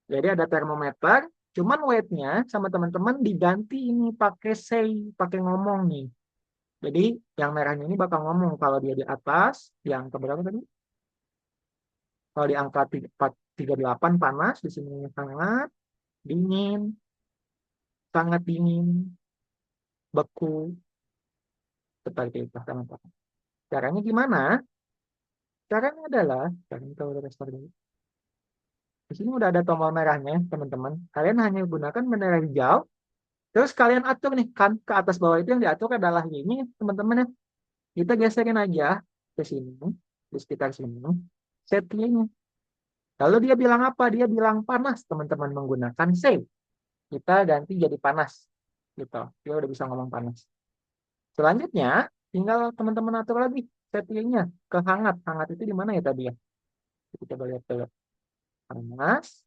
Jadi ada termometer, cuman weight-nya sama teman-teman diganti ini pakai say, pakai ngomong nih. Jadi yang merahnya ini bakal ngomong kalau dia di atas, yang keberapa tadi? Kalau di angka 38 panas, di sini hangat, dingin, sangat dingin, beku, seperti itu, teman-teman. Caranya gimana? Caranya adalah, caranya kalau udah restart dulu. Di sini udah ada tombol merahnya, teman-teman. Kalian hanya gunakan bendera hijau, terus kalian atur nih, kan ke atas bawah itu yang diatur adalah ini, teman-teman ya. Kita geserin aja ke sini, di sekitar sini, settingnya. Lalu dia bilang apa? Dia bilang panas, teman-teman, menggunakan save. Kita ganti jadi panas, gitu. Dia udah bisa ngomong panas. Selanjutnya, tinggal teman-teman atur lagi settingnya ke hangat. Hangat itu di mana ya tadi ya? Kita coba lihat dulu. Panas,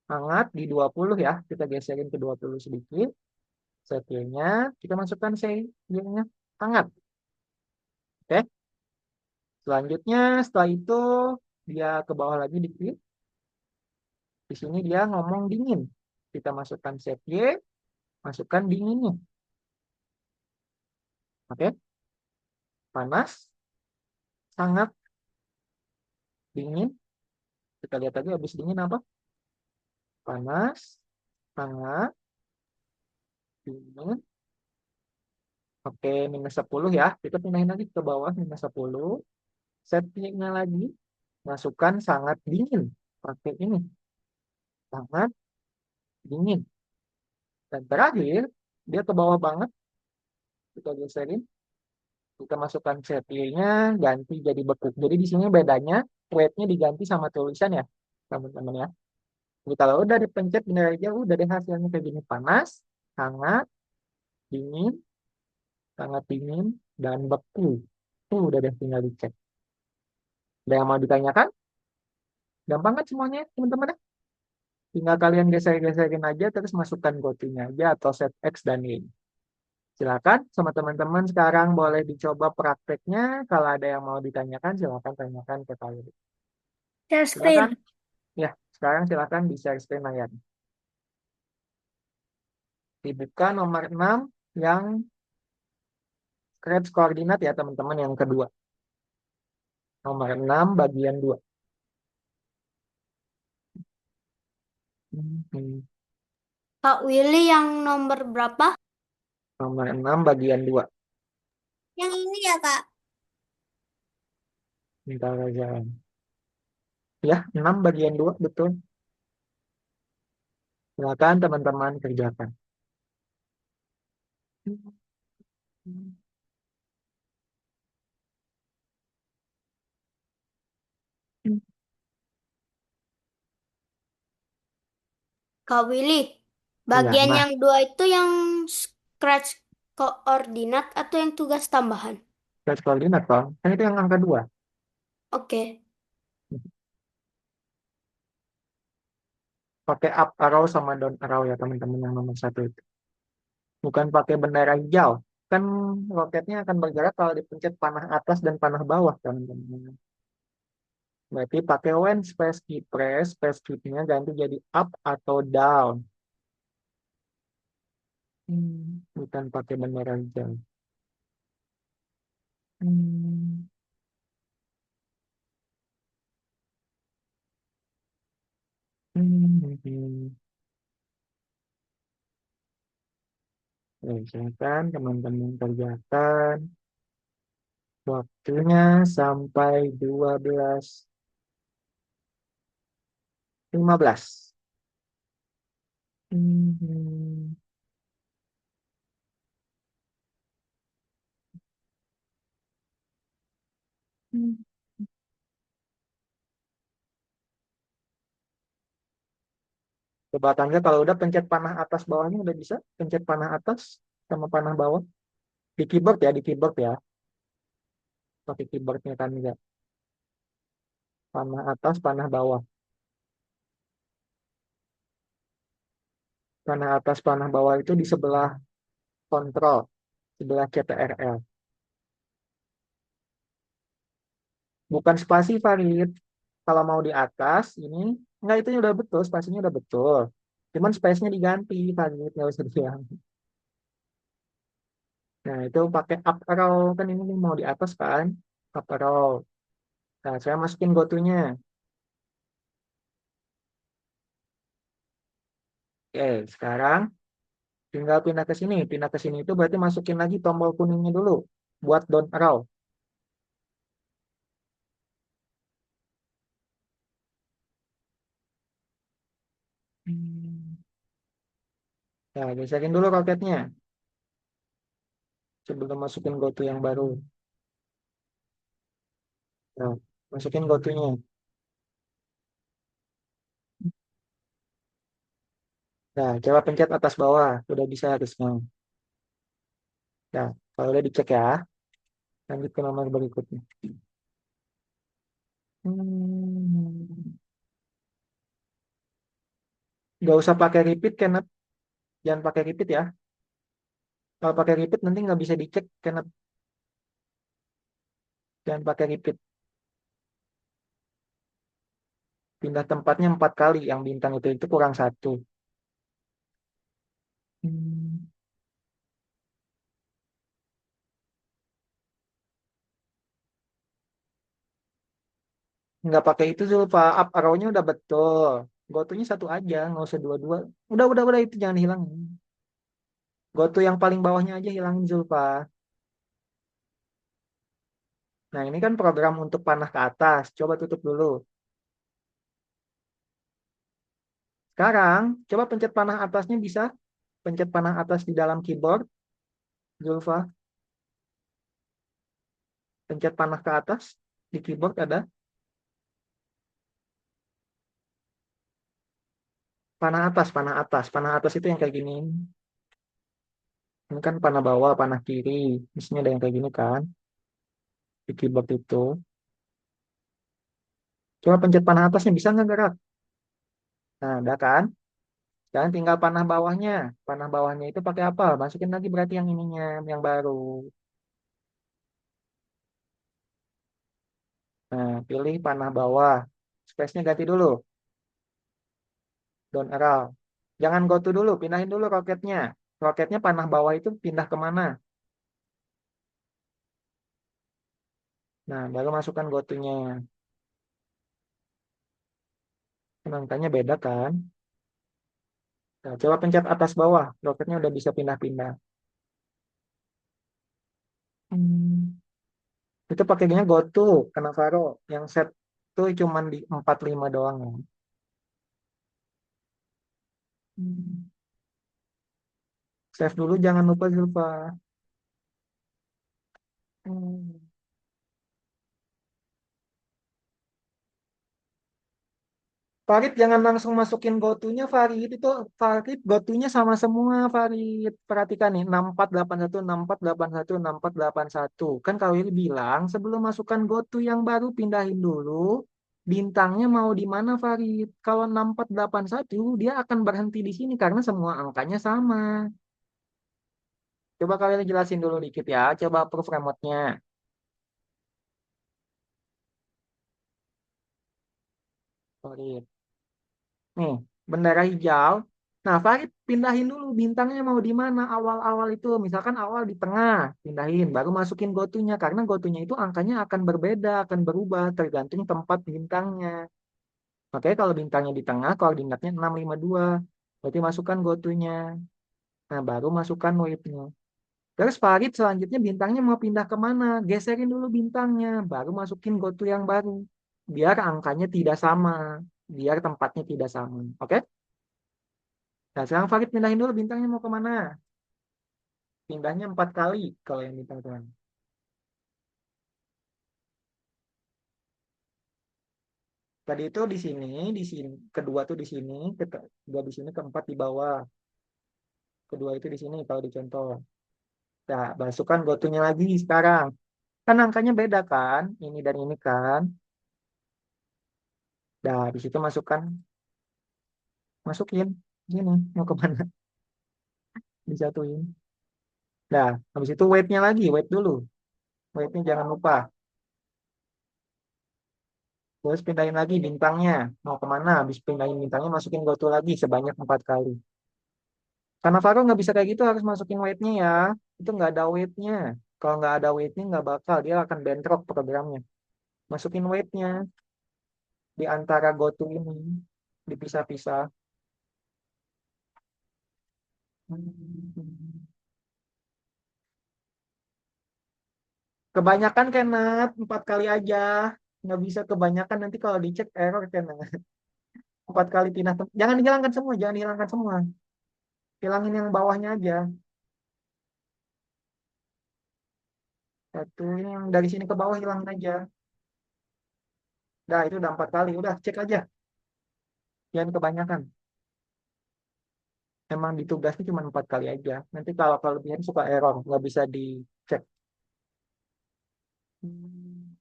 hangat di 20 ya. Kita geserin ke 20 sedikit. Settingnya, kita masukkan settingnya hangat. Oke. Selanjutnya, setelah itu dia ke bawah lagi dikit. Di sini dia ngomong dingin. Kita masukkan set Y, masukkan dinginnya. Oke. Panas, sangat, dingin. Kita lihat lagi habis dingin apa? Panas, hangat, dingin. Oke, -10 ya. Kita pindahin lagi ke bawah, -10. Settingnya lagi. Masukkan sangat dingin. Pakai ini. Sangat dingin. Dan terakhir, dia ke bawah banget. Kita geserin. Kita masukkan settingnya, ganti jadi beku. Jadi di sini bedanya, weight-nya diganti sama tulisan ya, teman-teman ya. Jadi kalau udah dipencet bendera hijau, udah deh hasilnya kayak gini. Panas, hangat, dingin, sangat dingin, dan beku. Udah deh tinggal dicek. Ada yang mau ditanyakan? Gampang kan semuanya, teman-teman ya? Tinggal kalian geser-geserin aja, terus masukkan gotinya aja, atau set X dan Y. Silakan, sama teman-teman sekarang boleh dicoba prakteknya. Kalau ada yang mau ditanyakan, silakan tanyakan ke kalian. Share Silakan. screen. Ya, sekarang silakan di share screen layar. Dibuka nomor 6 yang scratch koordinat ya, teman-teman, yang kedua. Nomor 6 bagian 2. Kak Willy yang nomor berapa? Nomor 6 bagian 2. Yang ini ya, Kak. Bentar aja. Ya, 6 bagian 2, betul. Silakan teman-teman kerjakan. Kak Willy, Iya, bagian nah, yang dua itu yang scratch koordinat atau yang tugas tambahan? garis koordinat, Bang. Kan itu yang angka 2. Oke. Pakai up arrow sama down arrow ya, teman-teman, yang nomor 1 itu. Bukan pakai bendera hijau. Kan roketnya akan bergerak kalau dipencet panah atas dan panah bawah, teman-teman. Berarti pakai when space key press, space key-nya ganti jadi up atau down. Bukan pakai bendera hijau. Hmm, hmm, hmm. Silakan teman-teman kerjakan. Waktunya sampai 12.15. Hmm. Coba tanya kalau udah pencet panah atas bawahnya udah bisa? Pencet panah atas sama panah bawah. Di keyboard ya, di keyboard ya. Pakai keyboardnya kan enggak. Panah atas, panah bawah. Panah atas, panah bawah itu di sebelah kontrol. Sebelah CTRL. Bukan spasi Farid. Kalau mau di atas, ini enggak, itu udah betul, spasinya udah betul. Cuman space-nya diganti, Farid, nggak usah dibilang. Nah, itu pakai up arrow. Kan ini mau di atas kan? Up arrow. Nah, saya masukin go-to-nya. Oke, sekarang tinggal pindah ke sini. Pindah ke sini itu berarti masukin lagi tombol kuningnya dulu. Buat down arrow. Nah, geserin dulu roketnya. Sebelum masukin go-to yang baru. Nah, masukin go-to-nya. Nah, coba pencet atas bawah. Udah bisa harusnya. Nah, kalau udah dicek ya. Lanjut ke nomor berikutnya. Hmm. Nggak usah pakai repeat, Kenneth. Jangan pakai repeat ya. Kalau pakai repeat nanti nggak bisa dicek, Kenneth. Jangan pakai repeat. Pindah tempatnya 4 kali. Yang bintang itu kurang 1. Hmm. Nggak pakai itu Zulfa. Up arrow-nya udah betul. Go-to-nya 1 aja. Nggak usah dua-dua. Udah. Itu jangan hilangin. Go-to yang paling bawahnya aja hilangin Zulfa. Nah, ini kan program untuk panah ke atas. Coba tutup dulu. Sekarang, coba pencet panah atasnya bisa? Pencet panah atas di dalam keyboard, Zulfa. Pencet panah ke atas. Di keyboard ada. Panah atas, panah atas. Panah atas itu yang kayak gini. Ini kan panah bawah, panah kiri. Di sini ada yang kayak gini kan. Di keyboard itu. Coba pencet panah atasnya, bisa nggak gerak? Nah, udah kan? Dan tinggal panah bawahnya. Panah bawahnya itu pakai apa? Masukin lagi berarti yang ininya, yang baru. Nah, pilih panah bawah. Space-nya ganti dulu. Down arrow. Jangan go to dulu, pindahin dulu roketnya. Roketnya panah bawah itu pindah kemana? Nah, baru masukkan go to-nya. Angkanya beda kan? Nah, coba pencet atas bawah. Roketnya udah bisa pindah-pindah. Hmm. Itu pakainya go to, Cannavaro. Yang set tuh cuman di 45 doang ya. Hmm. Save dulu, jangan lupa Zulfa. Hmm. Hmm. Farid jangan langsung masukin gotunya Farid itu Farid gotunya sama semua Farid. Perhatikan nih 6481 6481 6481. Kan Kak Willy bilang sebelum masukkan gotu yang baru pindahin dulu bintangnya mau di mana Farid. Kalau 6481 dia akan berhenti di sini karena semua angkanya sama. Coba Kak Willy jelasin dulu dikit ya. Coba proof remote-nya. Farid. Nih, bendera hijau. Nah, Farid pindahin dulu bintangnya mau di mana awal-awal itu. Misalkan awal di tengah, pindahin. Baru masukin gotunya. Karena gotunya itu angkanya akan berbeda, akan berubah tergantung tempat bintangnya. Makanya kalau bintangnya di tengah, kalau koordinatnya 652. Berarti masukkan gotunya. Nah, baru masukkan weight-nya. Terus Farid selanjutnya bintangnya mau pindah kemana? Geserin dulu bintangnya. Baru masukin gotu yang baru. Biar angkanya tidak sama. Biar tempatnya tidak sama. Oke? Nah, sekarang Farid pindahin dulu bintangnya mau kemana? Pindahnya 4 kali kalau yang bintang Tuhan. Tadi itu di sini, kedua tuh di sini, kedua di sini, keempat di bawah. Kedua itu di sini kalau dicontoh. Nah, masukkan gotunya lagi sekarang. Kan angkanya beda kan? Ini dan ini kan. Nah, di situ masukkan, masukin. Sini, mau kemana? Disatuin. Nah, habis itu weight-nya lagi, weight dulu. Weight-nya jangan lupa. Terus pindahin lagi bintangnya. Mau kemana? Habis pindahin bintangnya, masukin gotu lagi sebanyak 4 kali. Karena Faro nggak bisa kayak gitu, harus masukin weight-nya ya. Itu nggak ada weight-nya. Kalau nggak ada weight-nya nggak bakal, dia akan bentrok programnya. Masukin weight-nya di antara goto ini, dipisah-pisah. Kebanyakan Kenat, 4 kali aja. Nggak bisa kebanyakan, nanti kalau dicek error Kenat. 4 kali pindah. Jangan dihilangkan semua, jangan dihilangkan semua. Hilangin yang bawahnya aja. Satu, ini yang dari sini ke bawah hilangin aja. Dah, itu udah 4 kali. Udah, cek aja. Jangan kebanyakan. Emang ditugasnya cuma 4 kali aja. Nanti kalau kelebihan suka error, nggak bisa dicek. Hmm.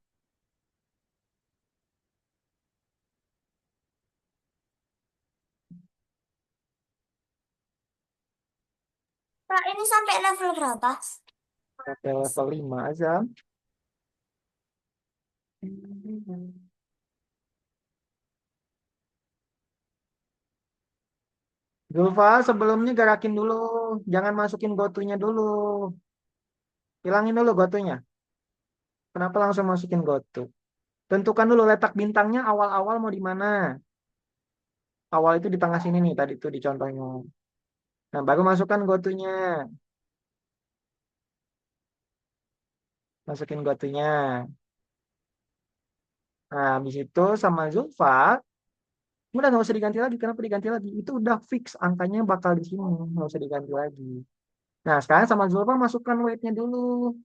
Pak, ini sampai level berapa? Oke, level 5 aja. Zulfa, sebelumnya gerakin dulu. Jangan masukin gotunya dulu. Hilangin dulu gotunya. Kenapa langsung masukin gotu? Tentukan dulu letak bintangnya awal-awal mau di mana. Awal itu di tengah sini nih, tadi tuh di contohnya. Nah, baru masukkan gotunya. Masukin gotunya. Nah, habis itu sama Zulfa, udah nggak usah diganti lagi. Kenapa diganti lagi? Itu udah fix angkanya bakal di sini, nggak usah diganti lagi. Nah, sekarang sama Zulfa masukkan weight-nya dulu.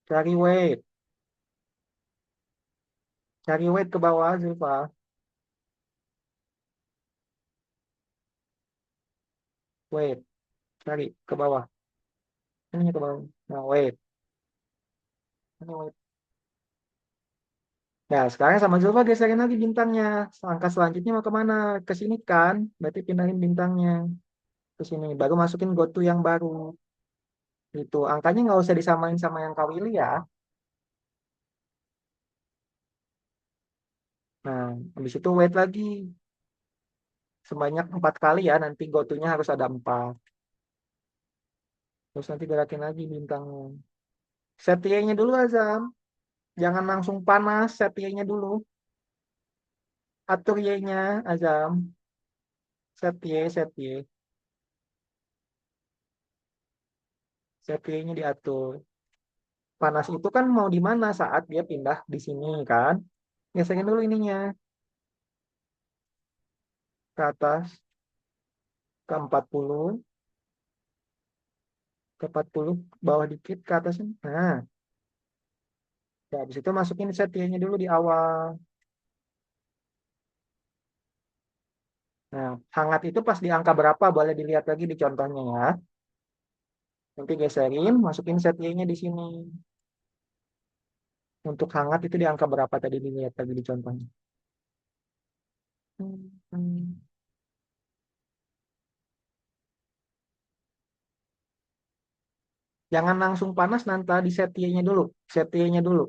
Cari weight, cari weight ke bawah Zulfa. Weight, cari ke bawah. Ini ke bawah. Nah, weight. Ini weight. Nah, sekarang sama Zulfa geserin lagi bintangnya. Langkah selanjutnya mau kemana? Ke sini kan? Berarti pindahin bintangnya ke sini. Baru masukin goto yang baru. Itu angkanya nggak usah disamain sama yang Kawili ya. Nah, habis itu weight lagi. Sebanyak 4 kali ya. Nanti gotunya harus ada 4. Terus nanti gerakin lagi bintangnya. Set Y-nya dulu Azam. Jangan langsung panas. Set Y-nya dulu. Atur Y-nya Azam. Set Y, set Y. Set Y-nya diatur. Panas itu kan mau di mana saat dia pindah di sini kan? Geserin dulu ininya. Ke atas. Ke 40. Ke 40. Bawah dikit ke atasnya. Nah. Ya, habis itu masukin set Y-nya dulu di awal. Nah, hangat itu pas di angka berapa? Boleh dilihat lagi di contohnya ya. Nanti geserin, masukin set Y-nya di sini. Untuk hangat itu di angka berapa tadi dilihat lagi di contohnya. Hmm. Jangan langsung panas, nanti di set Y-nya dulu. Set Y-nya dulu.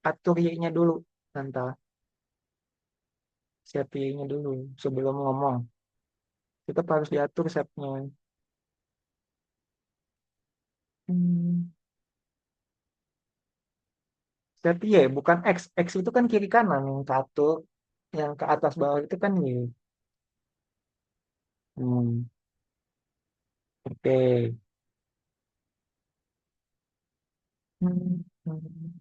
Atur Y-nya dulu. Nanti set Y-nya dulu sebelum ngomong. Tetap harus diatur setnya. Hmm. Set Y, bukan X. X itu kan kiri kanan yang atur. Yang ke atas bawah itu kan Y. Hmm. Oke. Hmm. Hmm.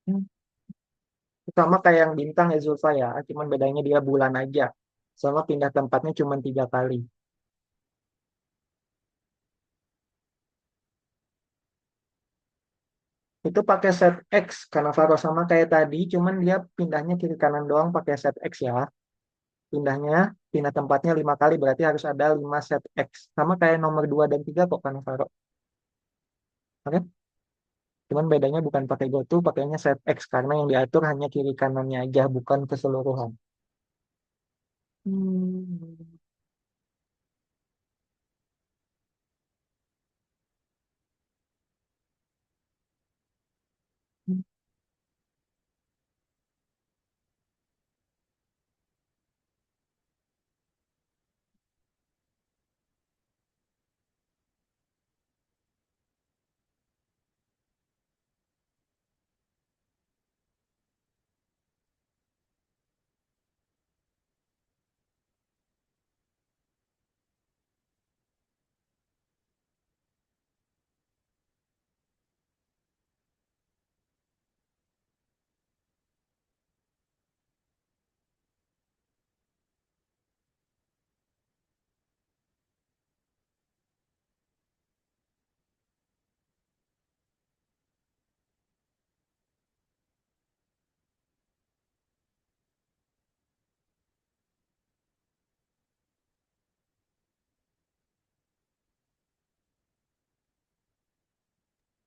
Hmm. Sama kayak yang bintang ya Zulfa ya. Cuman bedanya dia bulan aja. Sama pindah tempatnya cuma 3 kali. Itu pakai set X karena Faro sama kayak tadi, cuman dia pindahnya kiri kanan doang pakai set X ya. Pindahnya, pindah tempatnya 5 kali berarti harus ada 5 set X. Sama kayak nomor 2 dan 3 kok karena Faro. Oke? Cuman bedanya bukan pakai GoTo, pakainya set X karena yang diatur hanya kiri kanannya aja, bukan keseluruhan. Hmm.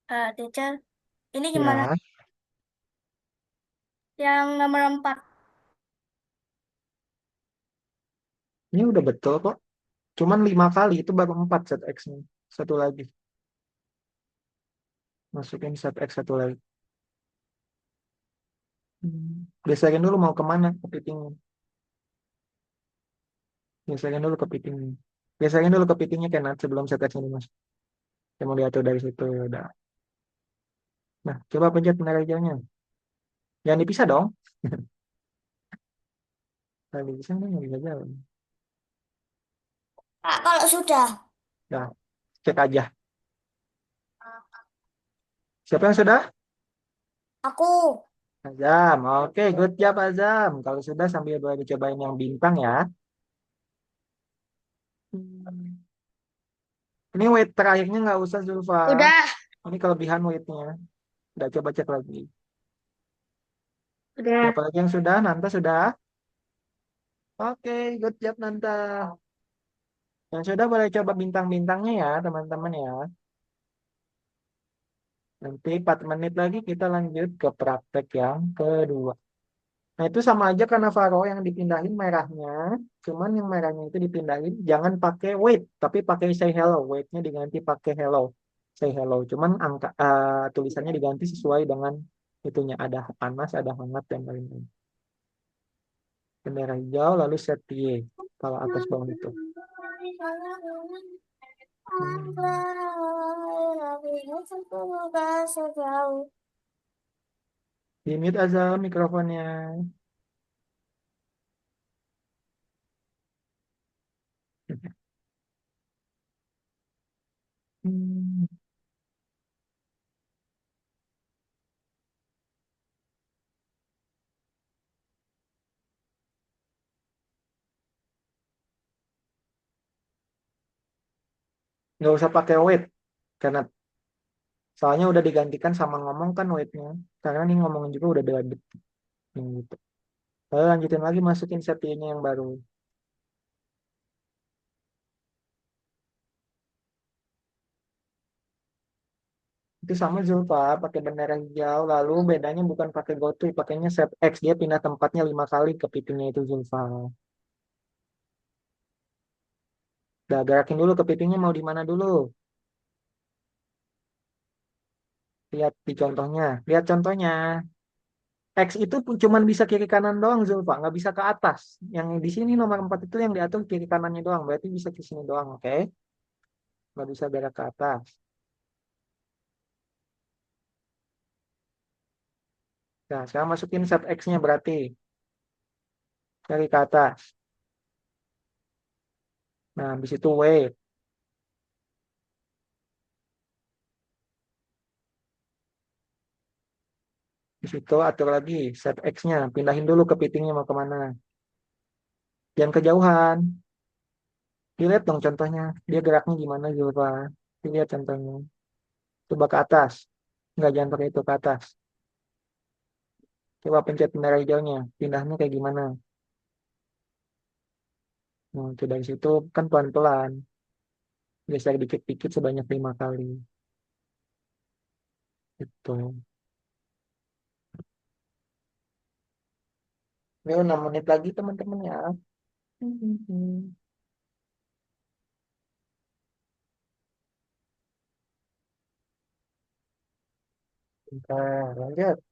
Teacher, ini gimana? Ya, Yang nomor 4. ini udah betul kok. Cuman 5 kali, itu baru 4 set X-nya. Satu lagi. Masukin set X satu lagi. Geserin dulu mau kemana kepitingnya. Geserin dulu kepitingnya. Geserin dulu kepitingnya Kenneth sebelum set X ini mas. Saya mau diatur dari situ ya udah. Nah, coba pencet penariknya. Jangan dipisah dong. Kalau dipisah nggak bisa jalan. Kak, kalau sudah, Nah, cek aja. Siapa yang sudah? aku. Azam. Oke, good job Azam. Kalau sudah sambil boleh dicobain yang bintang ya. Hmm. Ini weight terakhirnya nggak usah Zulfa. Udah, Ini kelebihan weightnya. Udah coba cek lagi. udah. Siapa lagi yang sudah? Nanta sudah? Oke, good job Nanta. Yang sudah boleh coba bintang-bintangnya ya teman-teman ya. Nanti 4 menit lagi kita lanjut ke praktek yang kedua. Nah itu sama aja karena Faro yang dipindahin merahnya. Cuman yang merahnya itu dipindahin jangan pakai wait. Tapi pakai say hello. Waitnya diganti pakai hello. Say hello. Cuman angka tulisannya diganti sesuai dengan itunya. Ada panas, ada hangat, dan lain-lain. Bendera hijau lalu set Y. Kalau atas bawah itu. Hmm. Di mute aja mikrofonnya. Hmm. Nggak usah pakai wait karena Soalnya udah digantikan sama ngomong kan wait-nya. Karena ini ngomongin juga udah 2 detik. Gitu. Lalu lanjutin lagi masukin set Y-nya yang baru. Itu sama Zulfa, pakai bendera hijau. Lalu bedanya bukan pakai GoTo, pakainya set X. Dia pindah tempatnya 5 kali ke pipinya itu Zulfa. Udah gerakin dulu ke pipinya mau di mana dulu. Lihat di contohnya. Lihat contohnya. X itu pun cuman bisa kiri kanan doang Zulfa, nggak bisa ke atas. Yang di sini nomor 4 itu yang diatur kiri kanannya doang, berarti bisa ke sini doang, oke? Nggak bisa gerak ke atas. Nah, sekarang masukin set X-nya berarti dari ke atas. Nah, habis itu wait. Di situ atur lagi set X-nya, pindahin dulu ke pipinya mau kemana. Jangan kejauhan. Dilihat dong contohnya, dia geraknya gimana Zulfa. Dilihat contohnya. Coba ke atas. Nggak, jangan pakai itu ke atas. Coba pencet bendera hijaunya, pindahnya kayak gimana. Nah, itu dari situ kan pelan-pelan. Geser dikit-dikit sebanyak 5 kali. Itu. Ini 6 menit lagi teman-teman ya. Bentar, lanjut.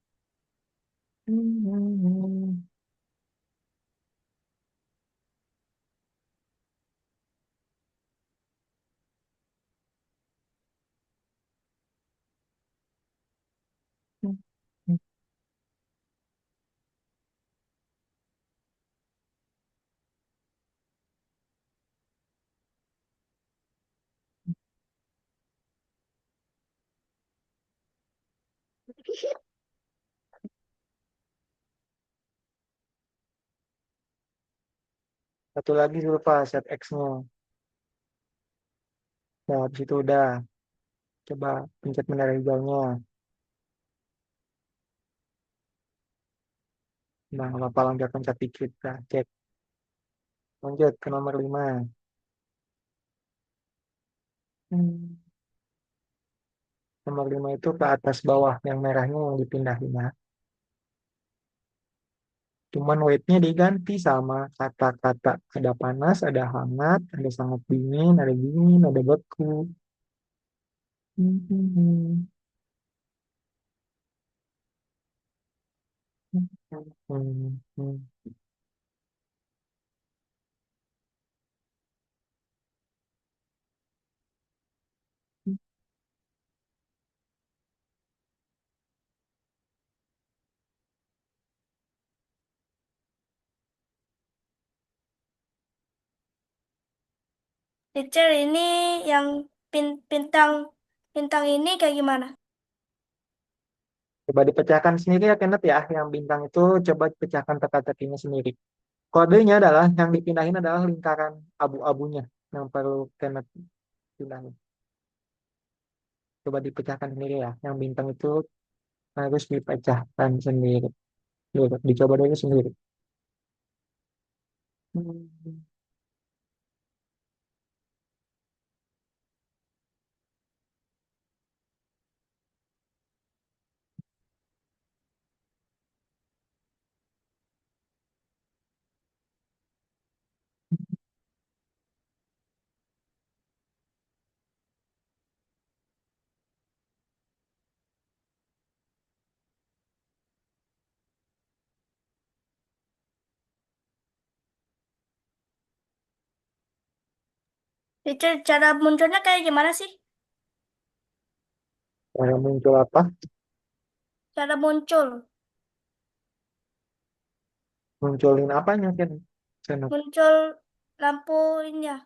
Satu lagi lupa set X-nya. Nah, habis itu udah. Coba pencet bendera hijaunya. Nah, apa loncat loncat dikit. Nah, cek. Lanjut ke nomor 5. Nomor 5 itu ke atas bawah. Yang merahnya yang dipindahin ya. Cuman weight-nya diganti sama kata-kata. Ada panas, ada hangat, ada sangat dingin, ada beku. Teacher, ini yang bintang bintang ini kayak gimana? Coba dipecahkan sendiri ya Kenneth ya. Yang bintang itu coba pecahkan teka-tekinya sendiri. Kodenya adalah yang dipindahin adalah lingkaran abu-abunya yang perlu Kenneth pindahin. Coba dipecahkan sendiri ya. Yang bintang itu harus dipecahkan sendiri. Dicoba dulu sendiri. Hmm. Teacher, cara munculnya kayak gimana sih? Cara muncul apa? Cara muncul, Munculin apanya Kenneth? muncul lampunya.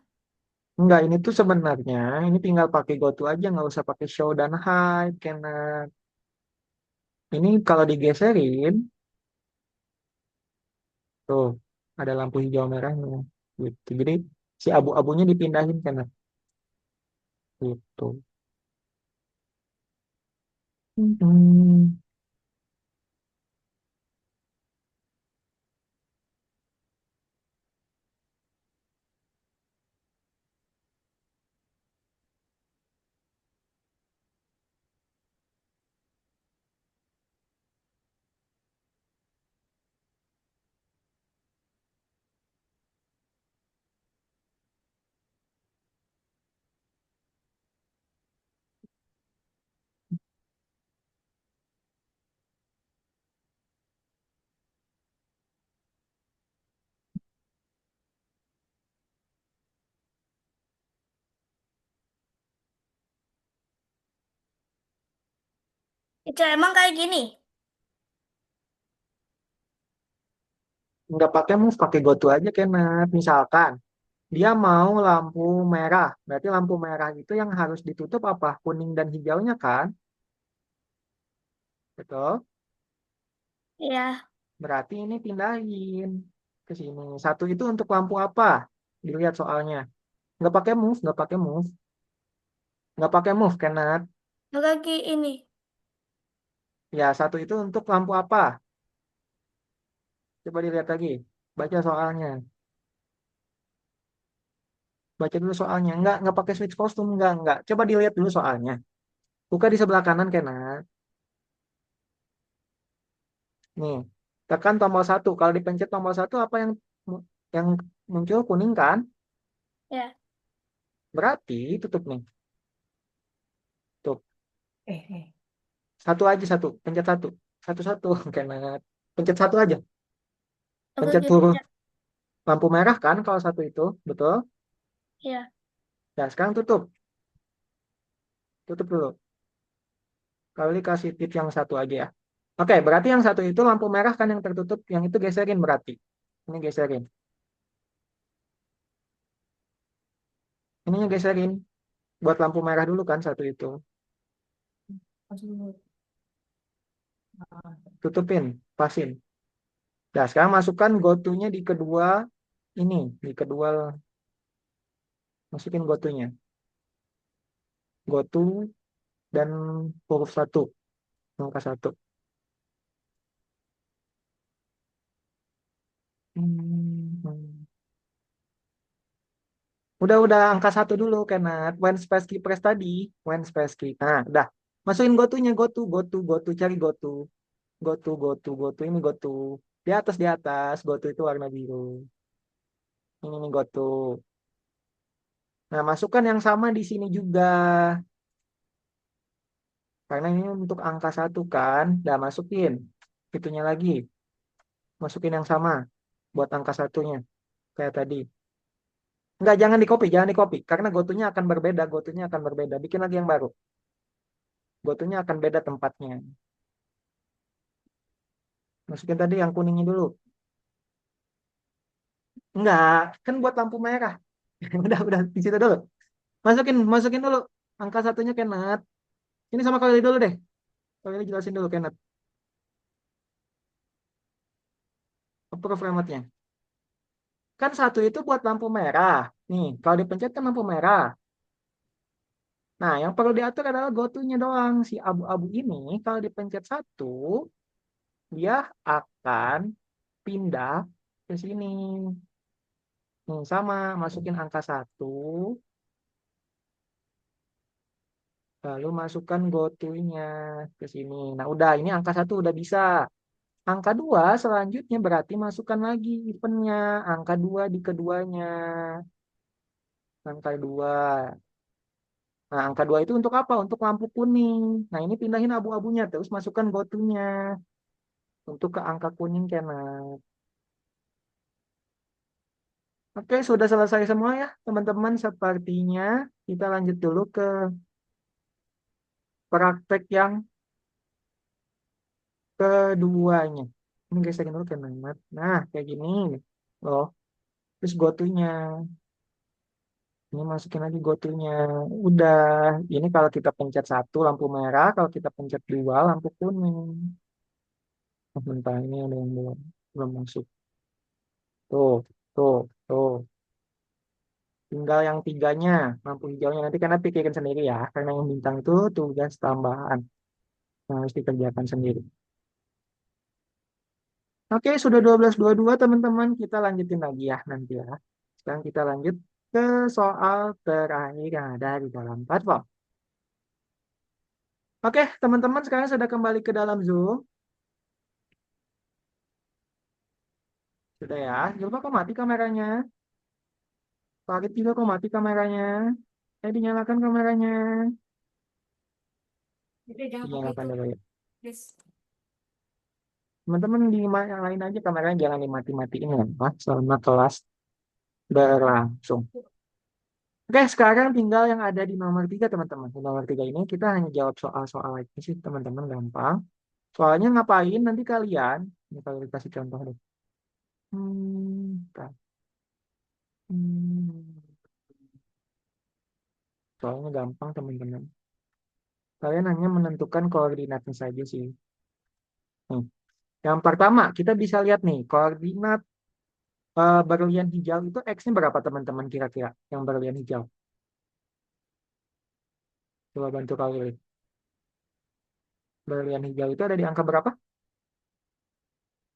Enggak, ini tuh sebenarnya ini tinggal pakai GoTo aja, nggak usah pakai show dan hide, karena ini kalau digeserin tuh ada lampu hijau merahnya, gitu. Jadi si abu-abunya dipindahin karena gitu. Hmm. Itu emang kayak gini. Nggak pakai move, pakai go to aja Kenneth. Misalkan dia mau lampu merah, berarti lampu merah itu yang harus ditutup apa? Kuning dan hijaunya kan? Betul? Ya, Berarti ini pindahin ke sini. Satu itu untuk lampu apa? Dilihat soalnya. Nggak pakai move, nggak pakai move. Nggak pakai move, Kenneth. kaki ini. Ya, satu itu untuk lampu apa? Coba dilihat lagi. Baca soalnya. Baca dulu soalnya. Nggak pakai switch kostum. Nggak. Coba dilihat dulu soalnya. Buka di sebelah kanan, Kenneth. Nih, tekan tombol satu. Kalau dipencet tombol satu, apa yang muncul kuning kan? Ya. Berarti tutup nih. Tutup. Satu aja satu. Pencet satu. Satu-satu. Kenneth. Pencet satu aja. Oke, Pencet oke. huruf lampu merah kan kalau satu itu. Betul? Ya. Nah, sekarang tutup. Tutup dulu. Kali kasih tip yang satu aja ya. Oke, berarti yang satu itu lampu merah kan yang tertutup. Yang itu geserin berarti. Ini geserin. Ininya geserin. Buat lampu merah dulu kan satu itu. Tutupin. Pasin. Nah, sekarang masukkan go-to-nya di kedua ini. Di kedua, masukin go-to-nya. Go-to dan huruf satu. Angka satu. Hmm. Udah angka satu dulu, Kenneth. When space key press tadi. When space key. Nah, udah. Masukin go-to-nya. Go-to. Cari go-to. Go-to. Ini go-to. Di atas. Go-to itu warna biru. Ini nih go-to. Nah, masukkan yang sama di sini juga. Karena ini untuk angka satu kan. Udah masukin. Itunya lagi. Masukin yang sama. Buat angka satunya. Kayak tadi. Enggak, jangan di copy. Karena go-to-nya akan berbeda. Go-to-nya akan berbeda. Bikin lagi yang baru. Go-to-nya akan beda tempatnya. Masukin tadi yang kuningnya dulu. Enggak, kan buat lampu merah. Udah di situ dulu. Masukin dulu. Angka satunya Kenneth. Ini sama kali dulu deh. Kali ini jelasin dulu Kenneth. Approve remote-nya. Kan satu itu buat lampu merah. Nih, kalau dipencet kan lampu merah. Nah, yang perlu diatur adalah go-to-nya doang. Si abu-abu ini kalau dipencet satu, dia akan pindah ke sini. Nih, sama, masukin angka satu, lalu masukkan go-to-nya ke sini. Nah, udah, ini angka satu udah bisa. Angka dua selanjutnya berarti masukkan lagi eventnya. Angka dua di keduanya. Angka dua. Nah, angka dua itu untuk apa? Untuk lampu kuning. Nah, ini pindahin abu-abunya. Terus masukkan go-to-nya. Untuk ke angka kuning, Kenneth. Oke, sudah selesai semua ya, teman-teman. Sepertinya kita lanjut dulu ke praktek yang keduanya. Ini gesekin dulu Kenneth. Nah, kayak gini. Loh, terus go-to-nya. Ini masukin lagi go-to-nya. Udah. Ini kalau kita pencet satu lampu merah, kalau kita pencet dua lampu kuning. Oh, bentar, ini ada yang belum masuk. Tuh, tuh. Tinggal yang tiganya, lampu hijaunya nanti karena pikirin sendiri ya. Karena yang bintang itu tugas tambahan. yang harus dikerjakan sendiri. Oke, sudah 12.22 teman-teman. Kita lanjutin lagi ya nanti ya. Sekarang kita lanjut ke soal terakhir yang ada di dalam platform. Oke, teman-teman sekarang sudah kembali ke dalam Zoom. Sudah ya. Coba kok mati kameranya. Farid juga kok mati kameranya. Dinyalakan kameranya. Dinyalakan dulu ya. Teman-teman di yang lain aja kameranya jangan dimati-matiin ya, Pak. Selama kelas berlangsung. Oke, sekarang tinggal yang ada di nomor 3, teman-teman. Di nomor 3 ini kita hanya jawab soal-soal aja sih, teman-teman. Gampang. Soalnya ngapain nanti kalian. Ini kalau dikasih contoh deh. Bentar. Hmm, Soalnya gampang, teman-teman. Kalian hanya menentukan koordinatnya saja sih. Nih. Yang pertama, kita bisa lihat nih, koordinat berlian hijau itu X-nya berapa, teman-teman, kira-kira? Yang berlian hijau. Coba bantu kalian. Berlian hijau itu ada di angka berapa?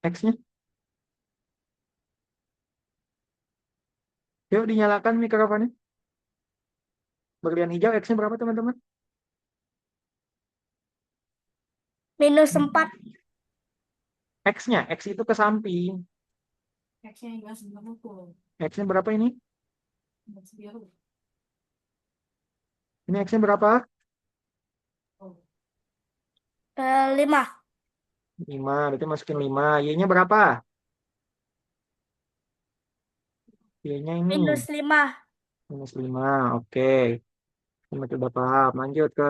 X-nya. Yuk dinyalakan mikrofonnya. Berlian hijau X-nya berapa, teman-teman? -4. X-nya. X itu ke samping. X-nya berapa ini? Ini X-nya berapa? 5. 5. Berarti masukin 5. Y-nya berapa? Y-nya ini. -5. -5. Oke. Ini sudah paham. Lanjut ke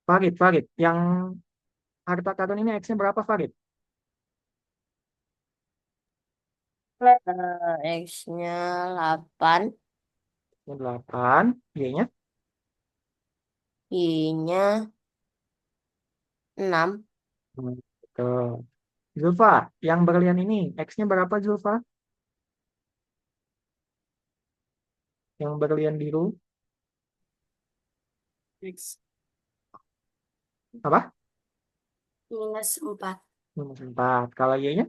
Farid. Farid. Yang harta karun ini X-nya berapa, Farid? X-nya 8, X-nya 8. Y-nya? Y-nya 6, Betul. Zulfa. Yang berlian ini X-nya berapa, Zulfa? Yang berlian biru. Apa? -4. -4. Kalau Y-nya?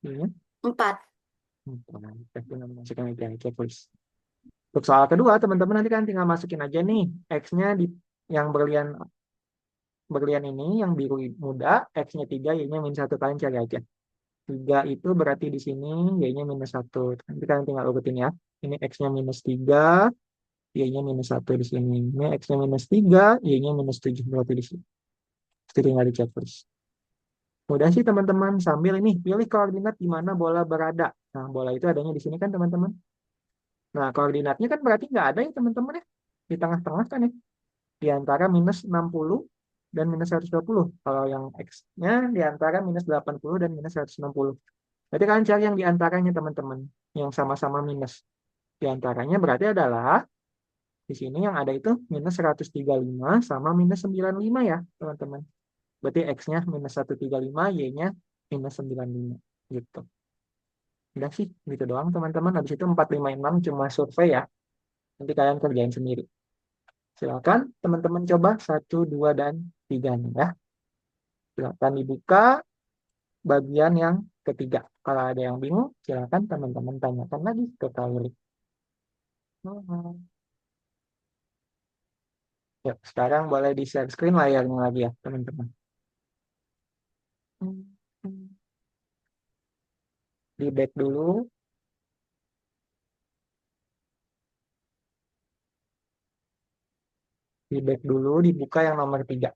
Y-nya? 4. Masukkan aja, please. Untuk soal kedua, teman-teman nanti kan tinggal masukin aja nih X-nya di yang berlian berlian ini, yang biru muda, X-nya 3, Y-nya -1, kalian cari aja. 3 itu berarti di sini Y-nya -1. Nanti kalian tinggal urutin ya. Ini X-nya -3, Y-nya -1 di sini. Ini X-nya -3, Y-nya -7 berarti di sini. Jadi tinggal dicek terus. Mudah sih teman-teman. Sambil ini pilih koordinat di mana bola berada. Nah, bola itu adanya di sini kan teman-teman. Nah, koordinatnya kan berarti nggak ada ya teman-teman ya. Di tengah-tengah kan ya. Di antara -60 dan -120. Kalau yang X-nya di antara -80 dan -160. Berarti kalian cari yang di antaranya teman-teman. Yang sama-sama minus. Di antaranya berarti adalah di sini yang ada itu -135 sama -95 ya teman-teman. Berarti X-nya -135, Y-nya -95. Gitu. Udah sih, gitu doang teman-teman. Habis itu 456 cuma survei ya. Nanti kalian kerjain sendiri. Silakan teman-teman coba 1, 2, dan 3 nih ya. Silakan dibuka bagian yang ketiga. Kalau ada yang bingung, silakan teman-teman tanyakan lagi ke Kak Willy. Yuk, sekarang boleh di share screen layarnya lagi ya teman-teman. Di back dulu. Di back dulu, dibuka yang nomor 3.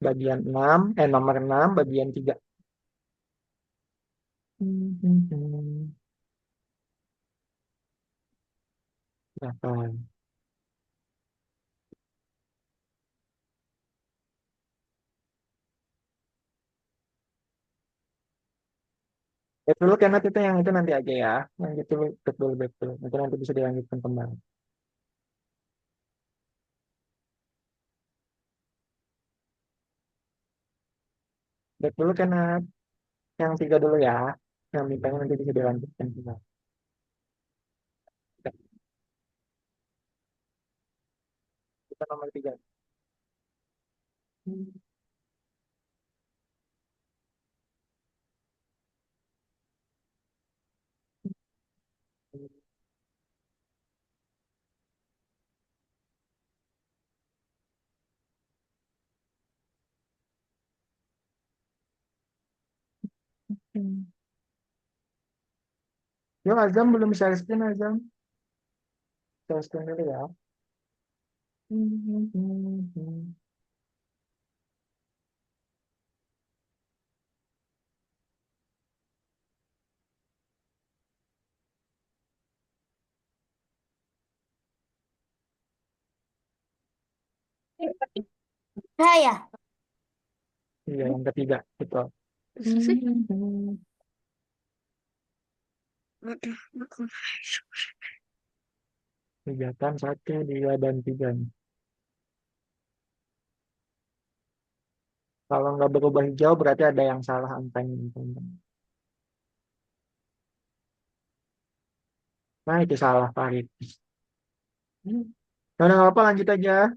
Bagian 6, nomor 6, bagian 3. Silakan. Back dulu karena itu yang itu nanti aja ya. Yang itu back dulu, back dulu. Nanti bisa dilanjutkan kembali. Back dulu karena yang 3 dulu ya. Yang mintanya nanti bisa dilanjutkan kembali. ke nomor 3. Yuk Azam belum share screen Azam. Share screen dulu ya. Saya. Iya, yang ketiga. Betul. Kegiatan 1, 2, dan 3. Kalau nggak berubah hijau berarti ada yang salah angkanya. Teman-teman. Nah itu salah Farid. Nah, nggak apa lanjut aja.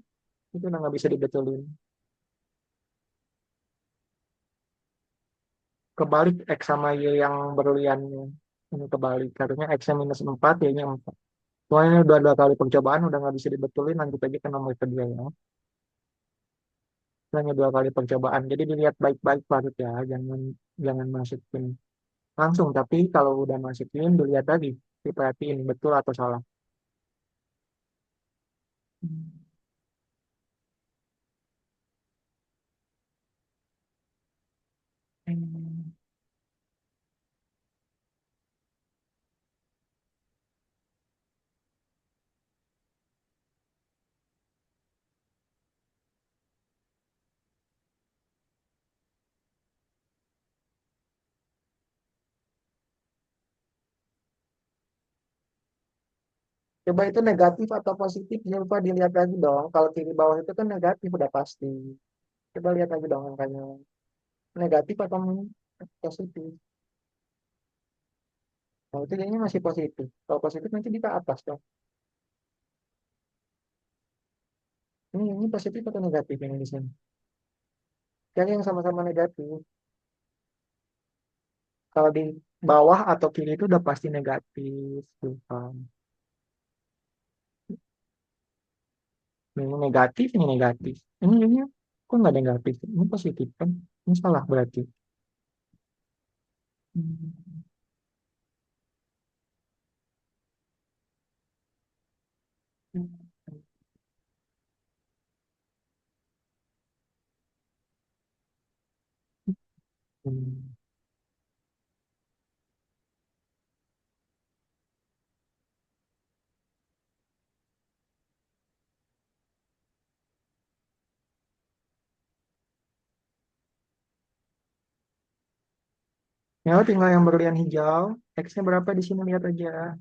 Itu udah nggak bisa dibetulin. Kebalik X sama Y yang berliannya. Ini kebalik. Harusnya X-nya -4, Y-nya 4. Soalnya udah 2 kali percobaan, udah nggak bisa dibetulin. Lanjut aja ke nomor kedua ya. Hanya 2 kali percobaan. Jadi dilihat baik-baik Farid ya. Jangan jangan masukin langsung. Tapi kalau udah masukin, dilihat lagi. Diperhatiin betul atau salah. Coba itu negatif atau positif, ya lupa dilihat lagi dong. Kalau kiri bawah itu kan negatif udah pasti. Coba lihat lagi dong angkanya. Negatif atau positif. Nah, itu kayaknya masih positif. Kalau positif nanti di ke atas dong. Ini positif atau negatif yang di sini? Cari yang sama-sama negatif. Kalau di bawah atau kiri itu udah pasti negatif. Tuh, kan. Ini negatif, ini negatif. Ini kok nggak negatif? Ini positif kan? Ini salah berarti. Hmm. Hmm. Ya, tinggal yang berlian hijau. X-nya berapa di sini lihat aja.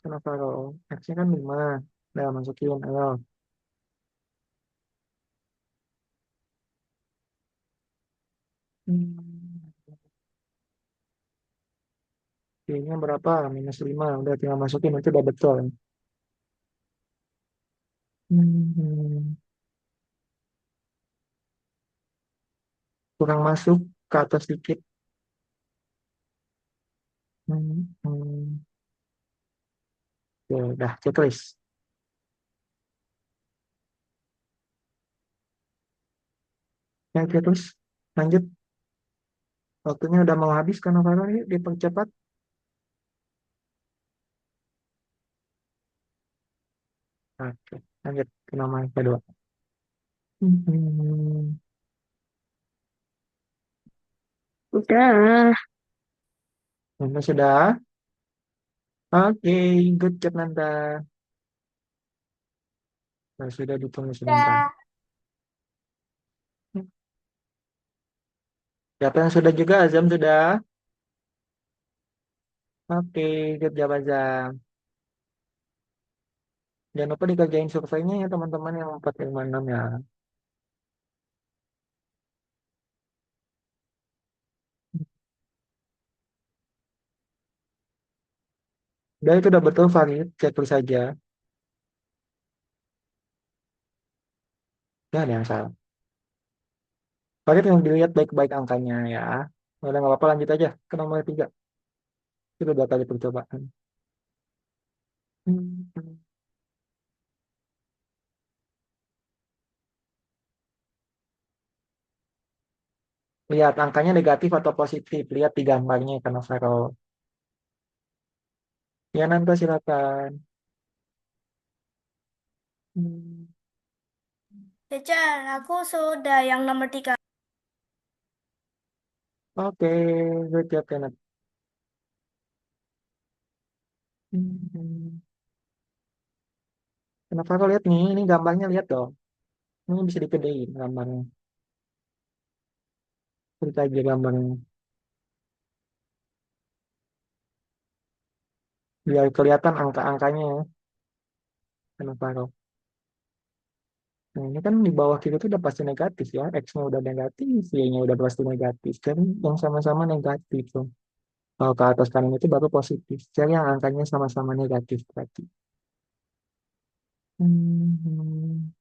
Kenapa kalau X-nya kan 5. Udah masukin. Ayo. Hmm. Y-nya berapa? -5. Udah tinggal masukin. Itu udah betul. Hmm. Kurang masuk ke atas sedikit. Hmm. Ya, udah checklist. Yang checklist. Lanjut. Waktunya udah mau habis karena Farah yuk dipercepat. Oke. Lanjut ke nomor kedua. Hmm. Udah. Nanda sudah. Oke, good job Nanda. Nah, sudah ditunggu sebentar. Ya. Siapa yang sudah juga? Azam sudah. Oke, good job Azam. Jangan lupa dikerjain surveinya ya teman-teman yang 456 ya. Udah itu udah betul Farid, cek tulis saja. Ya, ada yang salah. Farid yang dilihat baik-baik angkanya ya. Udah nggak apa-apa, lanjut aja ke nomor 3. Itu 2 kali percobaan. Hmm. Lihat angkanya negatif atau positif. Lihat di gambarnya karena Vero. Ya, Nanda silakan. Hmm. Teacher, aku sudah yang nomor 3. Oke, good job, Kenneth. Hmm. Kenapa kau lihat nih? Ini gambarnya lihat dong. Ini bisa digedein gambarnya. Kita aja gambarnya. Biar kelihatan angka-angkanya ya. Kenapa kau? Nah, ini kan di bawah kiri itu udah pasti negatif ya. X-nya udah negatif, Y-nya udah pasti negatif. Kan yang sama-sama negatif tuh. Kalau ke atas kanan itu baru positif. Jadi yang angkanya sama-sama negatif berarti. Hmm.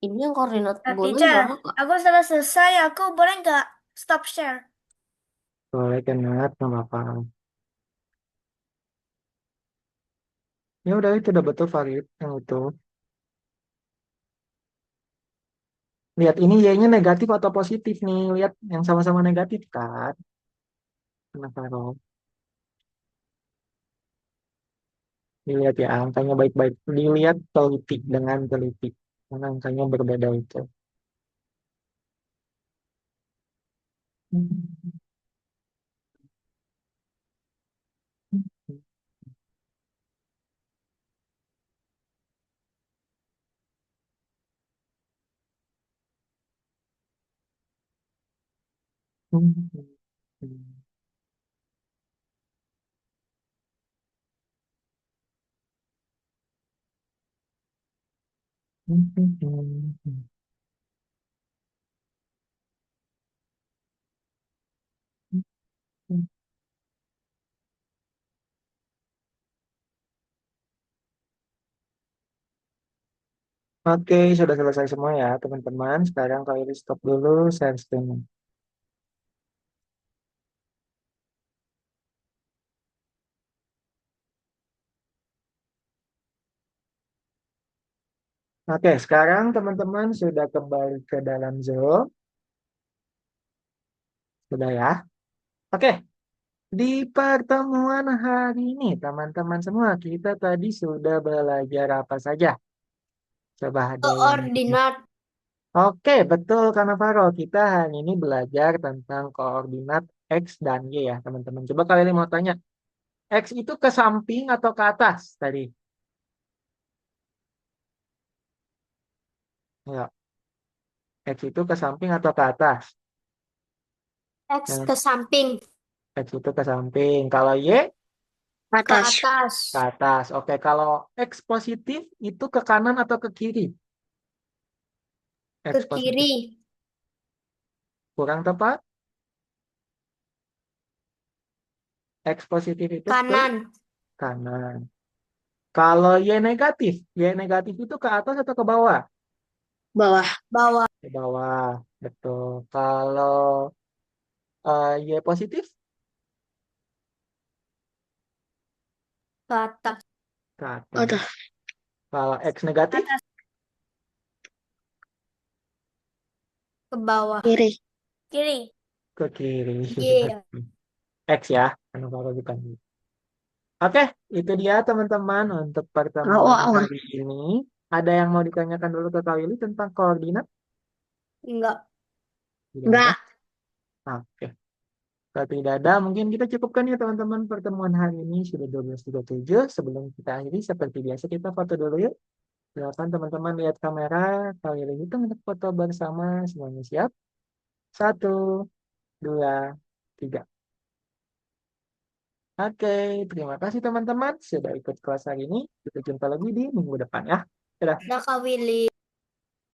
Ini yang koordinat bonus Teacher, berapa, Kak? aku sudah selesai. Aku boleh nggak stop share? Boleh Kenneth, nggak apa-apa. Ya udah, itu udah betul Farid yang itu. Lihat ini Y-nya negatif atau positif nih. Lihat yang sama-sama negatif kan. Kenapa kau? Dilihat ya angkanya baik-baik. Dilihat teliti dengan teliti. Karena angkanya berbeda itu. Oke, sudah selesai semua ya teman-teman. Sekarang kalau di stop dulu share screen. Oke, sekarang teman-teman sudah kembali ke dalam Zoom. Sudah ya? Oke, di pertemuan hari ini teman-teman semua kita tadi sudah belajar apa saja? Coba ada yang... Koordinat. Oke, betul karena Faro. Kita hari ini belajar tentang koordinat X dan Y ya teman-teman. Coba kalian mau tanya, X itu ke samping atau ke atas tadi? Ya, X itu ke samping atau ke atas? X Yang ke samping, X itu ke samping. Kalau Y ke Atas. atas, ke atas. Oke, kalau X positif itu ke kanan atau ke kiri? ke X positif kiri, kurang tepat. X positif itu ke kanan, kanan. Kalau Y negatif itu ke atas atau ke bawah? Bawah. bawah, Ke bawah, betul. Kalau Y positif ke atas, ke atas. Atas. Kalau X negatif atas, ke bawah, Kiri. kiri, ke kiri. Y. X ya, karena kalau bukan Y. Oke, itu dia teman-teman untuk pertemuan Awal. hari ini. Ada yang mau ditanyakan dulu ke Kak Willy tentang koordinat? Enggak. Tidak ada. Enggak. Oke. Kalau tidak ada, mungkin kita cukupkan ya teman-teman pertemuan hari ini sudah 12.37. Sebelum kita akhiri, seperti biasa kita foto dulu yuk. Silakan teman-teman lihat kamera. Kak Willy hitung untuk foto bersama. Semuanya siap? 1, 2, 3. Oke, terima kasih teman-teman sudah ikut kelas hari ini. Kita jumpa lagi di minggu depan ya. Dadah. Udah Kak Willy.